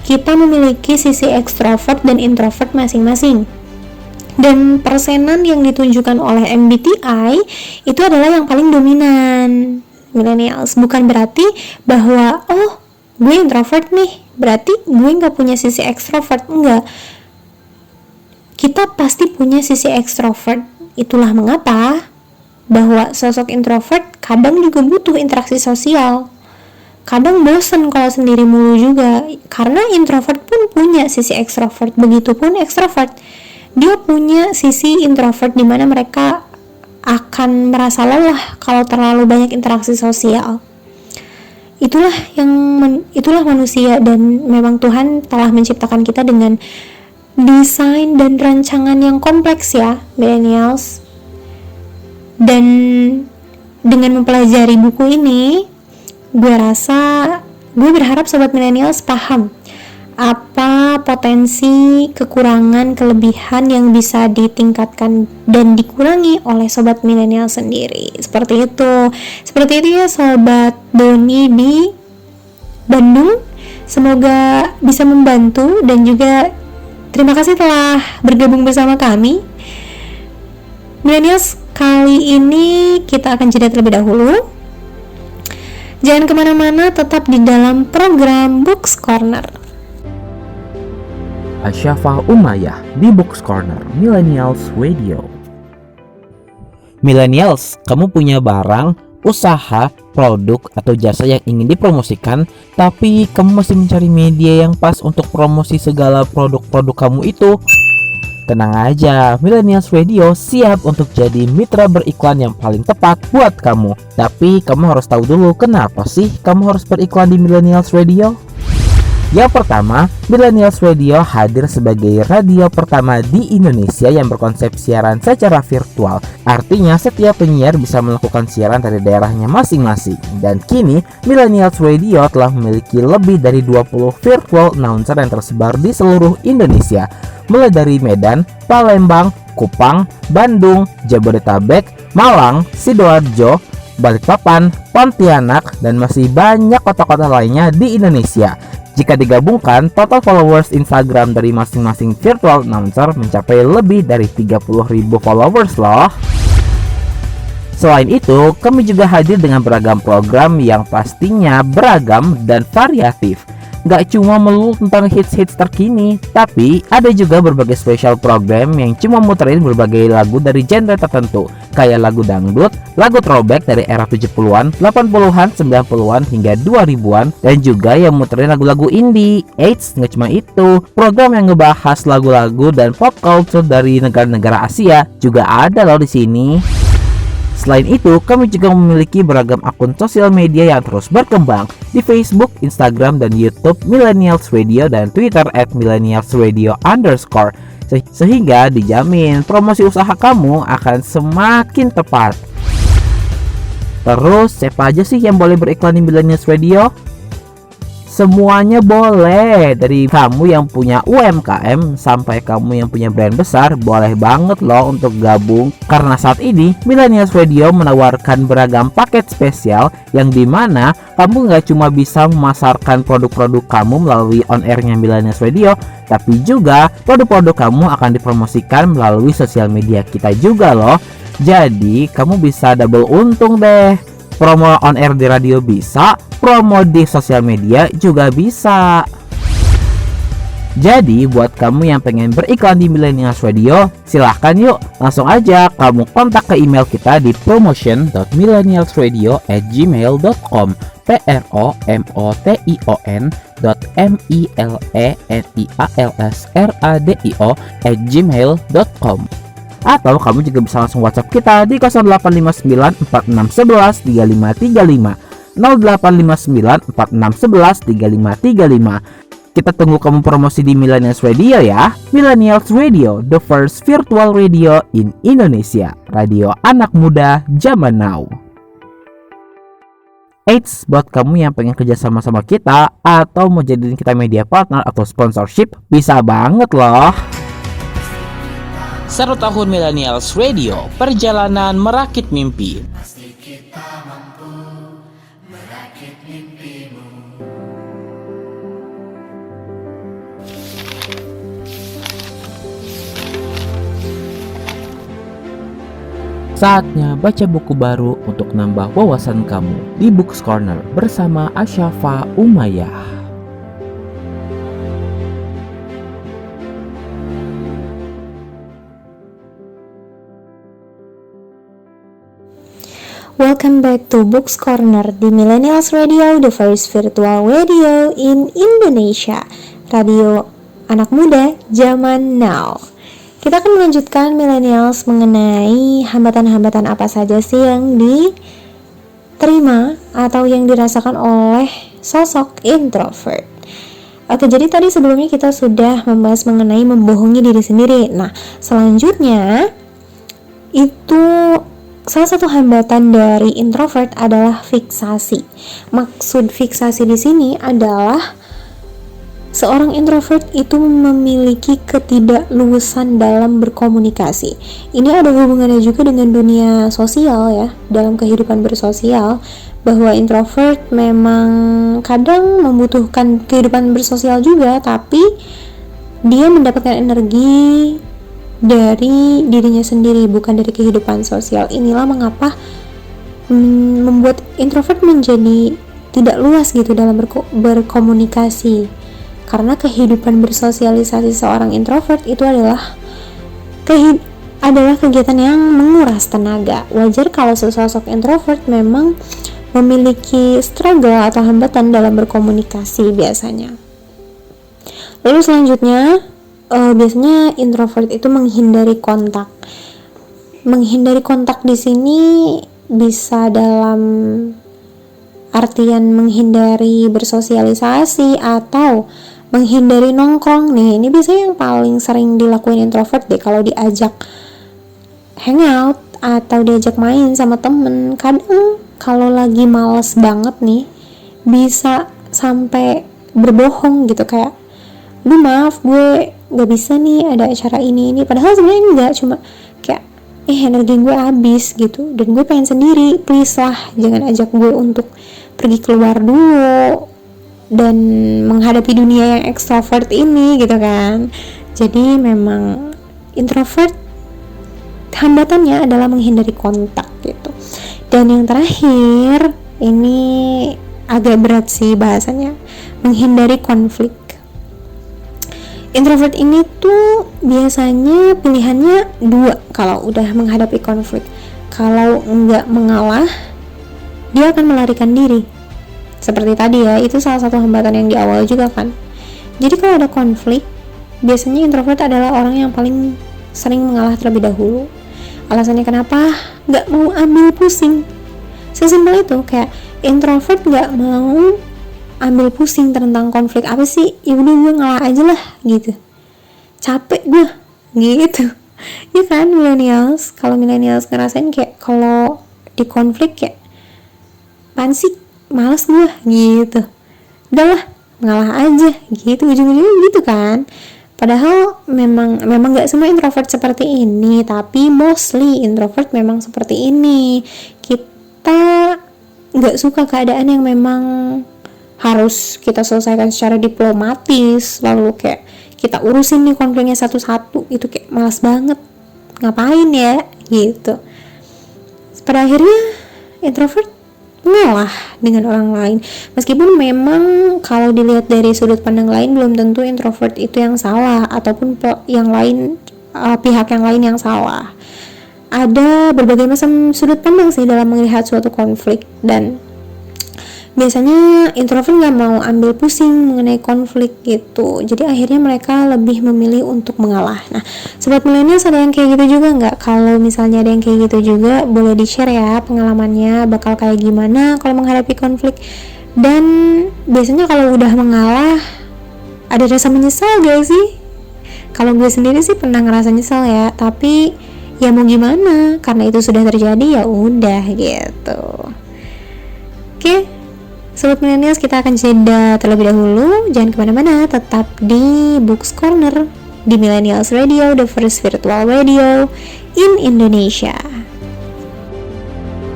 kita memiliki sisi ekstrovert dan introvert masing-masing. Dan persenan yang ditunjukkan oleh MBTI itu adalah yang paling dominan. Millennials, bukan berarti bahwa oh, gue introvert nih, berarti gue nggak punya sisi ekstrovert. Enggak, kita pasti punya sisi ekstrovert. Itulah mengapa bahwa sosok introvert kadang juga butuh interaksi sosial. Kadang bosan kalau sendiri mulu juga, karena introvert pun punya sisi ekstrovert. Begitupun ekstrovert, dia punya sisi introvert di mana mereka akan merasa lelah kalau terlalu banyak interaksi sosial. Itulah manusia, dan memang Tuhan telah menciptakan kita dengan desain dan rancangan yang kompleks ya millennials. Dan dengan mempelajari buku ini, gue berharap Sobat Millennials paham apa potensi, kekurangan, kelebihan yang bisa ditingkatkan dan dikurangi oleh Sobat Millennials sendiri. Seperti itu ya Sobat Doni di Bandung. Semoga bisa membantu, dan juga terima kasih telah bergabung bersama kami. Millennials, kali ini kita akan jeda terlebih dahulu. Jangan kemana-mana, tetap di dalam program Books Corner. Asyafa Umayyah di Books Corner Millennials Radio. Millennials, kamu punya barang, usaha, produk, atau jasa yang ingin dipromosikan, tapi kamu masih mencari media yang pas untuk promosi segala produk-produk kamu itu? Tenang aja, Millennials Radio siap untuk jadi mitra beriklan yang paling tepat buat kamu. Tapi kamu harus tahu dulu kenapa sih kamu harus beriklan di Millennials Radio? Yang pertama, Millennials Radio hadir sebagai radio pertama di Indonesia yang berkonsep siaran secara virtual. Artinya setiap penyiar bisa melakukan siaran dari daerahnya masing-masing. Dan kini, Millennials Radio telah memiliki lebih dari 20 virtual announcer yang tersebar di seluruh Indonesia, mulai dari Medan, Palembang, Kupang, Bandung, Jabodetabek, Malang, Sidoarjo, Balikpapan, Pontianak, dan masih banyak kota-kota lainnya di Indonesia. Jika digabungkan, total followers Instagram dari masing-masing virtual announcer mencapai lebih dari 30.000 followers loh. Selain itu, kami juga hadir dengan beragam program yang pastinya beragam dan variatif. Gak cuma melulu tentang hits-hits terkini, tapi ada juga berbagai special program yang cuma muterin berbagai lagu dari genre tertentu, kayak lagu dangdut, lagu throwback dari era 70-an, 80-an, 90-an, hingga 2000-an, dan juga yang muterin lagu-lagu indie. Eits, gak cuma itu, program yang ngebahas lagu-lagu dan pop culture dari negara-negara Asia juga ada loh di sini. Selain itu, kami juga memiliki beragam akun sosial media yang terus berkembang di Facebook, Instagram, dan YouTube Millennials Radio dan Twitter @millennialsradio_. Sehingga dijamin promosi usaha kamu akan semakin tepat. Terus, siapa aja sih yang boleh beriklan di Millennials Radio? Semuanya boleh, dari kamu yang punya UMKM sampai kamu yang punya brand besar, boleh banget loh untuk gabung. Karena saat ini Millennials Radio menawarkan beragam paket spesial yang dimana kamu gak cuma bisa memasarkan produk-produk kamu melalui on-airnya Millennials Radio, tapi juga produk-produk kamu akan dipromosikan melalui sosial media kita juga loh. Jadi kamu bisa double untung deh. Promo on air di radio bisa, promo di sosial media juga bisa. Jadi buat kamu yang pengen beriklan di Millennials Radio, silahkan yuk langsung aja kamu kontak ke email kita di promotion.millennialsradio@gmail.com promotion.millennialsradio@gmail.com. Atau kamu juga bisa langsung WhatsApp kita di 0859 4611 3535 0859 4611 3535. Kita tunggu kamu promosi di Millennials Radio ya. Millennials Radio, the first virtual radio in Indonesia. Radio anak muda zaman now. Eits, buat kamu yang pengen kerja sama kita atau mau jadiin kita media partner atau sponsorship, bisa banget loh. 1 tahun Millennials Radio, perjalanan merakit mimpi. Saatnya baca buku baru untuk nambah wawasan kamu di Books Corner bersama Asyafa Umayyah. Welcome back to Books Corner di Millennials Radio, the first virtual radio in Indonesia. Radio anak muda zaman now. Kita akan melanjutkan Millennials mengenai hambatan-hambatan apa saja sih yang diterima atau yang dirasakan oleh sosok introvert. Oke, jadi tadi sebelumnya kita sudah membahas mengenai membohongi diri sendiri. Nah, selanjutnya itu salah satu hambatan dari introvert adalah fiksasi. Maksud fiksasi di sini adalah seorang introvert itu memiliki ketidakluasan dalam berkomunikasi. Ini ada hubungannya juga dengan dunia sosial ya, dalam kehidupan bersosial, bahwa introvert memang kadang membutuhkan kehidupan bersosial juga, tapi dia mendapatkan energi dari dirinya sendiri, bukan dari kehidupan sosial. Inilah mengapa membuat introvert menjadi tidak luas gitu dalam berkomunikasi, karena kehidupan bersosialisasi seorang introvert itu adalah kegiatan yang menguras tenaga. Wajar kalau sesosok introvert memang memiliki struggle atau hambatan dalam berkomunikasi biasanya. Lalu selanjutnya, biasanya introvert itu menghindari kontak. Menghindari kontak di sini bisa dalam artian menghindari bersosialisasi atau menghindari nongkrong. Nih, ini biasanya yang paling sering dilakuin introvert deh kalau diajak hangout atau diajak main sama temen. Kadang kalau lagi males banget nih, bisa sampai berbohong gitu, kayak, "Duh, maaf, gue gak bisa nih, ada acara ini." Padahal sebenarnya enggak, cuma kayak energi gue habis gitu, dan gue pengen sendiri, please lah jangan ajak gue untuk pergi keluar dulu dan menghadapi dunia yang extrovert ini gitu kan. Jadi memang introvert hambatannya adalah menghindari kontak gitu. Dan yang terakhir, ini agak berat sih bahasanya, menghindari konflik. Introvert ini tuh biasanya pilihannya dua kalau udah menghadapi konflik. Kalau nggak mengalah, dia akan melarikan diri. Seperti tadi ya, itu salah satu hambatan yang di awal juga kan. Jadi kalau ada konflik, biasanya introvert adalah orang yang paling sering mengalah terlebih dahulu. Alasannya kenapa? Nggak mau ambil pusing. Sesimpel itu, kayak introvert nggak mau ambil pusing tentang konflik apa sih, ya udah gue ngalah aja lah gitu, capek gue gitu ya kan. Millennials, kalau millennials ngerasain kayak kalau di konflik kayak apaan sih, males gue gitu, udahlah ngalah aja gitu, ujung-ujungnya gitu kan. Padahal memang gak semua introvert seperti ini, tapi mostly introvert memang seperti ini. Kita gak suka keadaan yang memang harus kita selesaikan secara diplomatis, lalu kayak kita urusin nih konfliknya satu-satu, itu kayak malas banget, ngapain ya gitu. Pada akhirnya introvert mengalah dengan orang lain, meskipun memang kalau dilihat dari sudut pandang lain belum tentu introvert itu yang salah ataupun yang lain, pihak yang lain yang salah. Ada berbagai macam sudut pandang sih dalam melihat suatu konflik, dan biasanya introvert gak mau ambil pusing mengenai konflik gitu. Jadi akhirnya mereka lebih memilih untuk mengalah. Nah, sobat milenial, ada yang kayak gitu juga nggak? Kalau misalnya ada yang kayak gitu juga, boleh di-share ya pengalamannya bakal kayak gimana kalau menghadapi konflik. Dan biasanya kalau udah mengalah, ada rasa menyesal gak sih? Kalau gue sendiri sih pernah ngerasa nyesal ya, tapi ya mau gimana, karena itu sudah terjadi, ya udah gitu. Oke. Sobat Millennials, kita akan jeda terlebih dahulu. Jangan kemana-mana, tetap di Books Corner di Millennials Radio, the first virtual radio in Indonesia.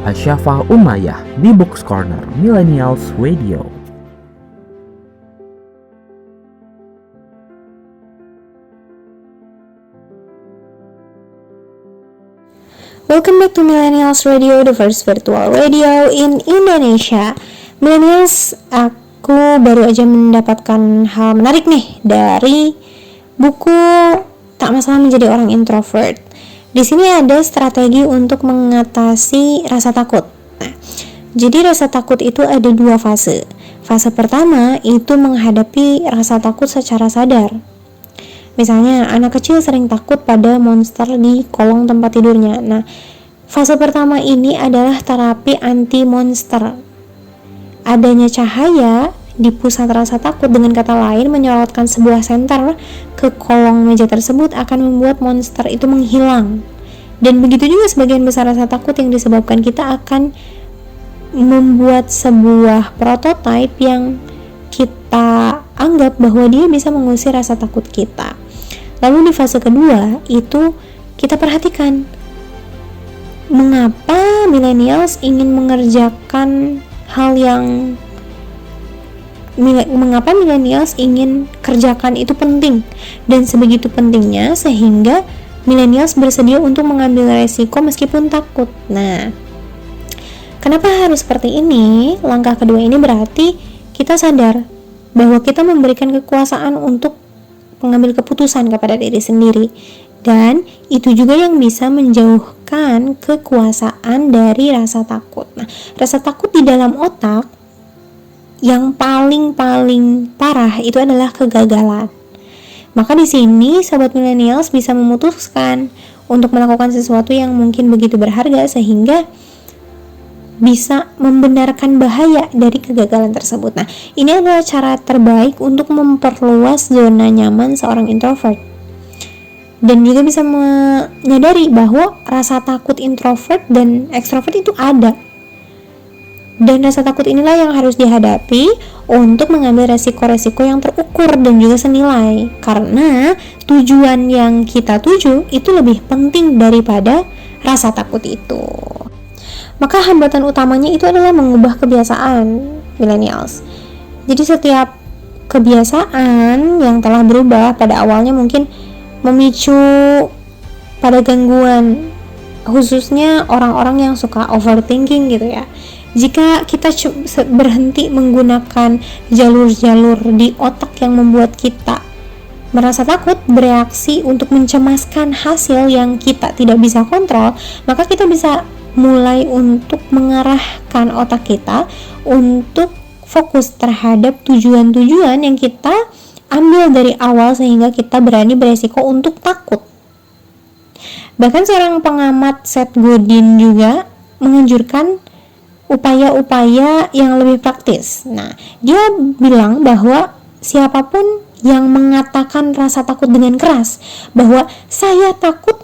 Asyafa Umayyah di Books Corner Millennials Radio. Welcome back to Millennials Radio, the first virtual radio in Indonesia. Millennials, aku baru aja mendapatkan hal menarik nih dari buku Tak Masalah Menjadi Orang Introvert. Di sini ada strategi untuk mengatasi rasa takut. Nah, jadi rasa takut itu ada dua fase. Fase pertama itu menghadapi rasa takut secara sadar. Misalnya anak kecil sering takut pada monster di kolong tempat tidurnya. Nah, fase pertama ini adalah terapi anti monster. Adanya cahaya di pusat rasa takut, dengan kata lain menyorotkan sebuah senter ke kolong meja tersebut, akan membuat monster itu menghilang. Dan begitu juga sebagian besar rasa takut yang disebabkan kita akan membuat sebuah prototipe yang kita anggap bahwa dia bisa mengusir rasa takut kita. Lalu di fase kedua itu kita perhatikan mengapa millennials ingin mengerjakan hal yang mengapa millennials ingin kerjakan itu penting dan sebegitu pentingnya sehingga millennials bersedia untuk mengambil resiko meskipun takut. Nah, kenapa harus seperti ini? Langkah kedua ini berarti kita sadar bahwa kita memberikan kekuasaan untuk mengambil keputusan kepada diri sendiri, dan itu juga yang bisa menjauhkan kekuasaan dari rasa takut. Nah, rasa takut di dalam otak yang paling parah itu adalah kegagalan. Maka di sini sobat millennials bisa memutuskan untuk melakukan sesuatu yang mungkin begitu berharga sehingga bisa membenarkan bahaya dari kegagalan tersebut. Nah, ini adalah cara terbaik untuk memperluas zona nyaman seorang introvert. Dan juga bisa menyadari bahwa rasa takut introvert dan ekstrovert itu ada. Dan rasa takut inilah yang harus dihadapi untuk mengambil resiko-resiko yang terukur dan juga senilai. Karena tujuan yang kita tuju itu lebih penting daripada rasa takut itu. Maka hambatan utamanya itu adalah mengubah kebiasaan millennials. Jadi setiap kebiasaan yang telah berubah pada awalnya mungkin memicu pada gangguan, khususnya orang-orang yang suka overthinking gitu ya. Jika kita berhenti menggunakan jalur-jalur di otak yang membuat kita merasa takut, bereaksi untuk mencemaskan hasil yang kita tidak bisa kontrol, maka kita bisa mulai untuk mengarahkan otak kita untuk fokus terhadap tujuan-tujuan yang kita ambil dari awal, sehingga kita berani beresiko untuk takut. Bahkan seorang pengamat Seth Godin juga menganjurkan upaya-upaya yang lebih praktis. Nah, dia bilang bahwa siapapun yang mengatakan rasa takut dengan keras, bahwa saya takut,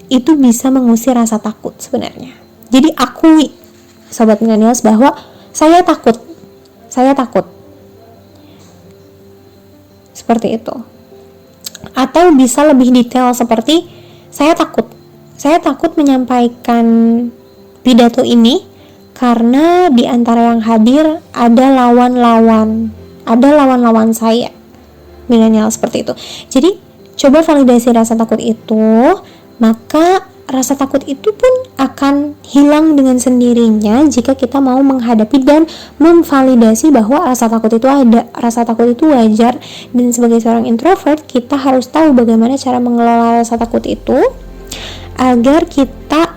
itu bisa mengusir rasa takut sebenarnya. Jadi akui, sobat millennials, bahwa saya takut. Seperti itu. Atau bisa lebih detail seperti saya takut menyampaikan pidato ini karena di antara yang hadir ada lawan-lawan saya. Milenial seperti itu. Jadi coba validasi rasa takut itu, maka rasa takut itu pun akan hilang dengan sendirinya jika kita mau menghadapi dan memvalidasi bahwa rasa takut itu ada, rasa takut itu wajar. Dan sebagai seorang introvert, kita harus tahu bagaimana cara mengelola rasa takut itu agar kita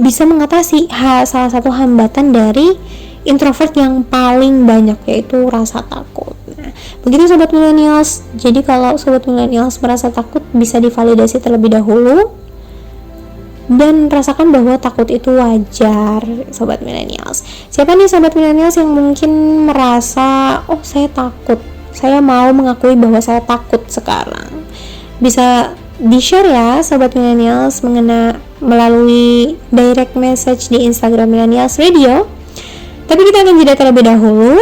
bisa mengatasi salah satu hambatan dari introvert yang paling banyak, yaitu rasa takut. Nah, begitu sobat millennials. Jadi kalau sobat millennials merasa takut, bisa divalidasi terlebih dahulu dan rasakan bahwa takut itu wajar, sobat millennials. Siapa nih sobat millennials yang mungkin merasa, oh saya takut, saya mau mengakui bahwa saya takut sekarang? Bisa di-share ya sobat millennials melalui direct message di Instagram Millennials Radio. Tapi kita akan jeda terlebih dahulu.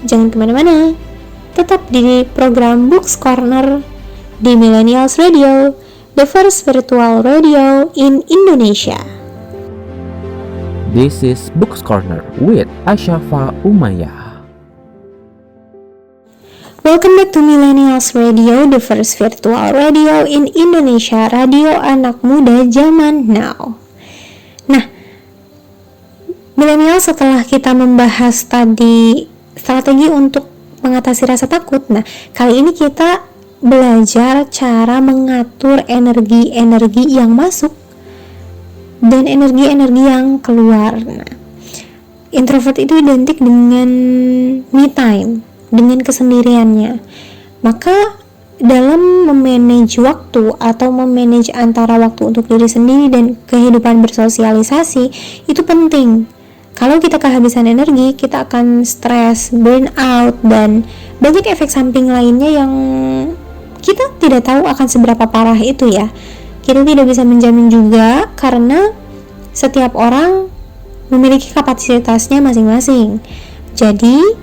Jangan kemana-mana, tetap di program Books Corner di Millennials Radio, the first virtual radio in Indonesia. This is Books Corner with Asyafa Umayyah. Welcome back to Millennials Radio, the first virtual radio in Indonesia, radio anak muda zaman now. Nah, milenial, setelah kita membahas tadi strategi untuk mengatasi rasa takut, nah kali ini kita belajar cara mengatur energi-energi yang masuk dan energi-energi yang keluar. Nah, introvert itu identik dengan me time, dengan kesendiriannya. Maka dalam memanage waktu atau memanage antara waktu untuk diri sendiri dan kehidupan bersosialisasi itu penting. Kalau kita kehabisan energi, kita akan stres, burn out, dan banyak efek samping lainnya yang kita tidak tahu akan seberapa parah itu ya. Kita tidak bisa menjamin juga karena setiap orang memiliki kapasitasnya masing-masing. Jadi,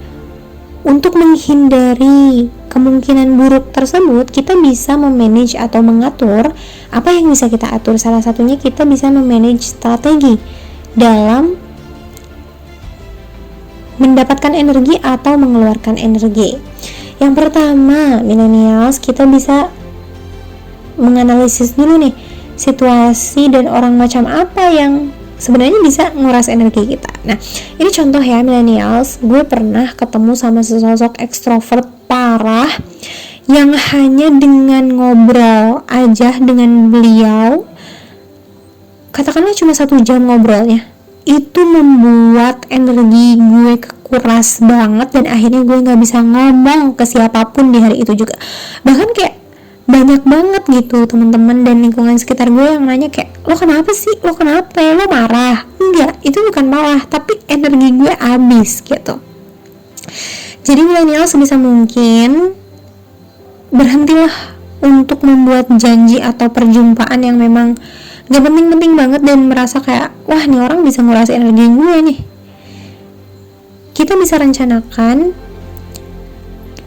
untuk menghindari kemungkinan buruk tersebut, kita bisa memanage atau mengatur apa yang bisa kita atur. Salah satunya kita bisa memanage strategi dalam mendapatkan energi atau mengeluarkan energi. Yang pertama, millennials, kita bisa menganalisis dulu nih situasi dan orang macam apa yang sebenarnya bisa nguras energi kita. Nah, ini contoh ya millennials, gue pernah ketemu sama sesosok ekstrovert parah yang hanya dengan ngobrol aja dengan beliau, katakanlah cuma 1 jam ngobrolnya, itu membuat energi gue kekuras banget dan akhirnya gue gak bisa ngomong ke siapapun di hari itu juga. Bahkan kayak banyak banget gitu teman-teman dan lingkungan sekitar gue yang nanya kayak, lo kenapa sih, lo kenapa, lo marah? Enggak, itu bukan marah, tapi energi gue habis gitu. Jadi milenial sebisa mungkin berhentilah untuk membuat janji atau perjumpaan yang memang gak penting-penting banget dan merasa kayak, wah nih orang bisa nguras energi gue nih. Kita bisa rencanakan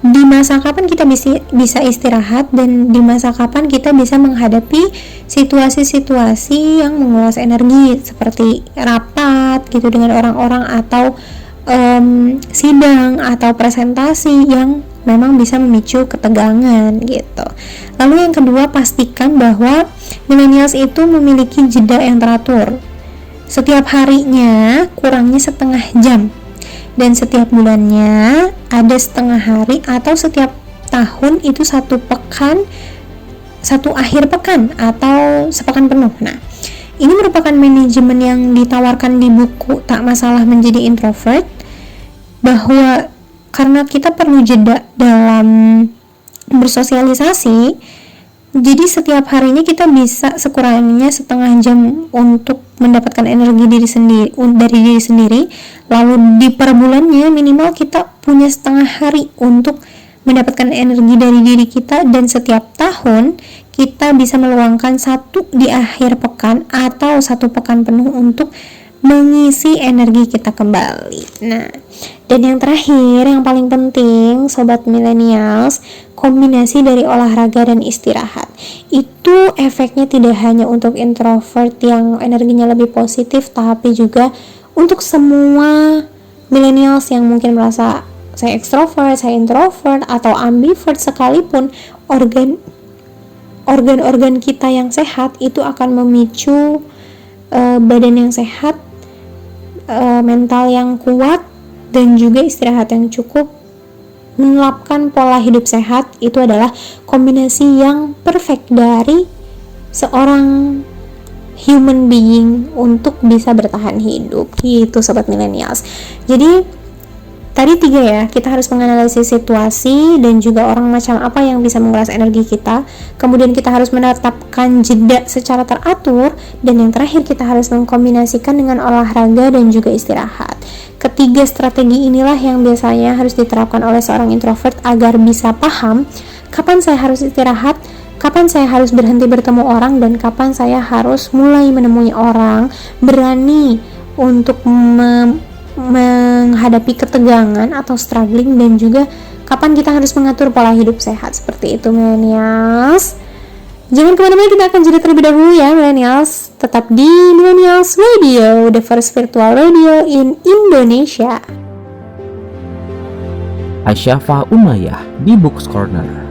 di masa kapan kita bisa istirahat, dan di masa kapan kita bisa menghadapi situasi-situasi yang menguras energi seperti rapat gitu dengan orang-orang, atau sidang atau presentasi yang memang bisa memicu ketegangan gitu. Lalu yang kedua, pastikan bahwa millennials itu memiliki jeda yang teratur. Setiap harinya kurangnya setengah jam, dan setiap bulannya ada setengah hari, atau setiap tahun itu satu akhir pekan atau sepekan penuh. Nah, ini merupakan manajemen yang ditawarkan di buku Tak Masalah Menjadi Introvert, bahwa karena kita perlu jeda dalam bersosialisasi, jadi setiap harinya kita bisa sekurangnya setengah jam untuk mendapatkan energi dari diri sendiri. Lalu di per bulannya minimal kita punya setengah hari untuk mendapatkan energi dari diri kita, dan setiap tahun kita bisa meluangkan satu di akhir pekan atau satu pekan penuh untuk mengisi energi kita kembali. Nah, dan yang terakhir, yang paling penting sobat millennials, kombinasi dari olahraga dan istirahat. Itu efeknya tidak hanya untuk introvert yang energinya lebih positif, tapi juga untuk semua millennials yang mungkin merasa saya ekstrovert, saya introvert, atau ambivert sekalipun. Organ-organ kita yang sehat itu akan memicu badan yang sehat, mental yang kuat, dan juga istirahat yang cukup. Menerapkan pola hidup sehat itu adalah kombinasi yang perfect dari seorang human being untuk bisa bertahan hidup gitu sobat millennials. Jadi tadi 3 ya, kita harus menganalisis situasi dan juga orang macam apa yang bisa menguras energi kita. Kemudian kita harus menetapkan jeda secara teratur, dan yang terakhir kita harus mengkombinasikan dengan olahraga dan juga istirahat. Ketiga strategi inilah yang biasanya harus diterapkan oleh seorang introvert agar bisa paham kapan saya harus istirahat, kapan saya harus berhenti bertemu orang, dan kapan saya harus mulai menemui orang, berani untuk menghadapi ketegangan atau struggling, dan juga kapan kita harus mengatur pola hidup sehat. Seperti itu millennials. Jangan kemana-mana, kita akan jeda terlebih dahulu ya millennials. Tetap di Millennials Radio, the first virtual radio in Indonesia. Asyafa Umayyah di Books Corner.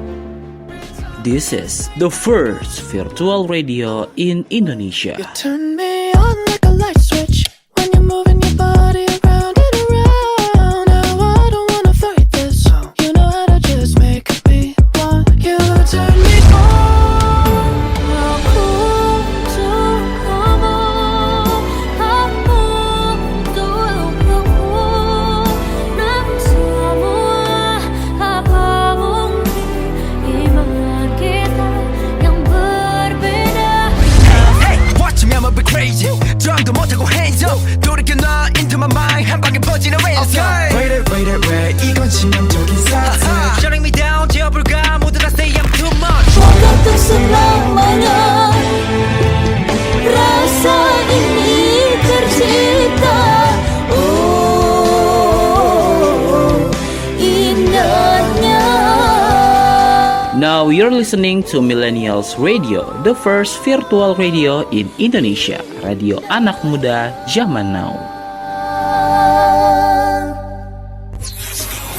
This is the first virtual radio in Indonesia. You turn me on like a light switch when you're moving your body around and around. Now I don't wanna fight this. You know how to just make me want you. Turn me on. Crazy, drum도 못하고 hands up. 돌이켜 나 into my mind. 한 방에 퍼지는 ransom. Wait it, 이건 치명적인 사태. Shutting me down, 지어볼까? 모두 다 say I'm too much. Untuk selamanya rasa ini tercipta. Indahnya. Now you're listening to Millennials Radio, the first virtual radio in Indonesia. Radio anak muda zaman now.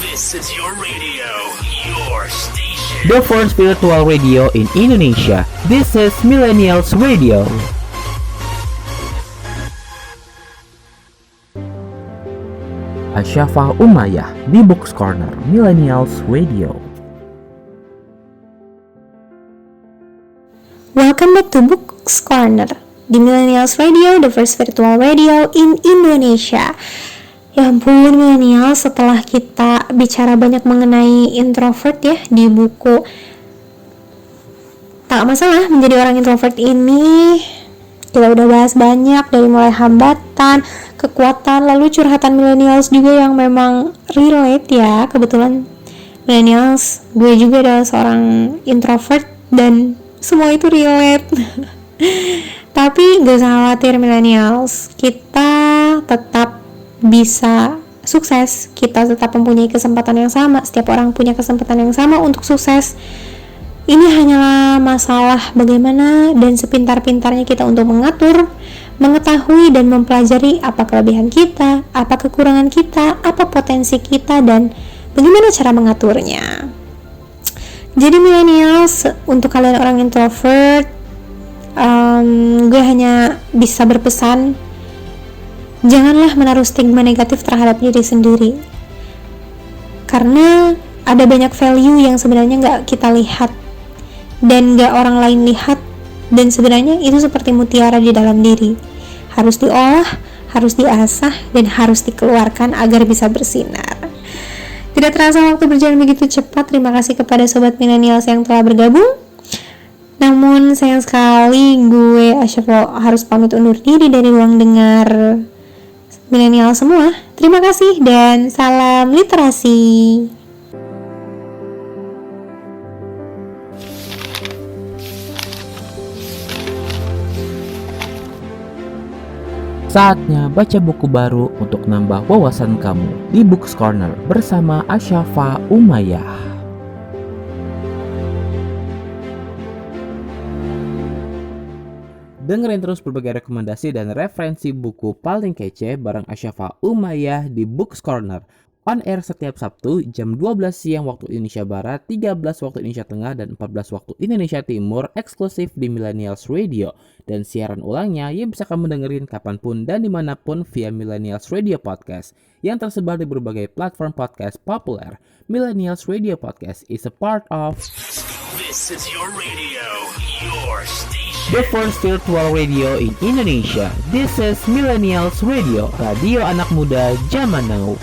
This is your radio, your station. The first virtual radio in Indonesia. This is Millennials Radio. Asyafa Umayyah di Books Corner, Millennials Radio. Welcome back to Books Corner di Millennials Radio, the first virtual radio in Indonesia. Ya ampun millennials, setelah kita bicara banyak mengenai introvert ya di buku Tak Masalah Menjadi Orang Introvert ini, kita udah bahas banyak dari mulai hambatan, kekuatan, lalu curhatan millennials juga yang memang relate ya. Kebetulan millennials, gue juga adalah seorang introvert dan semua itu relate. Tapi gak usah khawatir millennials, kita tetap bisa sukses, kita tetap mempunyai kesempatan yang sama, setiap orang punya kesempatan yang sama untuk sukses. Ini hanyalah masalah bagaimana dan sepintar-pintarnya kita untuk mengatur, mengetahui dan mempelajari apa kelebihan kita, apa kekurangan kita, apa potensi kita, dan bagaimana cara mengaturnya. Jadi millennials, untuk kalian orang introvert, gue hanya bisa berpesan, janganlah menaruh stigma negatif terhadap diri sendiri, karena ada banyak value yang sebenarnya gak kita lihat dan gak orang lain lihat, dan sebenarnya itu seperti mutiara di dalam diri, harus diolah, harus diasah, dan harus dikeluarkan agar bisa bersinar. Tidak terasa waktu berjalan begitu cepat. Terima kasih kepada sobat millennials yang telah bergabung. Namun sayang sekali gue Asyafa harus pamit undur diri dari ruang dengar milenial semua. Terima kasih dan salam literasi. Saatnya baca buku baru untuk nambah wawasan kamu di Books Corner bersama Asyafa Umayyah. Dengerin terus berbagai rekomendasi dan referensi buku paling kece bareng Asyafa Umayyah di Books Corner. On air setiap Sabtu jam 12 siang waktu Indonesia Barat, 13 waktu Indonesia Tengah, dan 14 waktu Indonesia Timur, eksklusif di Millennials Radio. Dan siaran ulangnya yang bisa kamu dengerin kapanpun dan dimanapun via Millennials Radio Podcast yang tersebar di berbagai platform podcast populer. Millennials Radio Podcast is a part of This is your radio, your station. The first virtual radio in Indonesia. This is Millennials Radio, radio anak muda zaman now.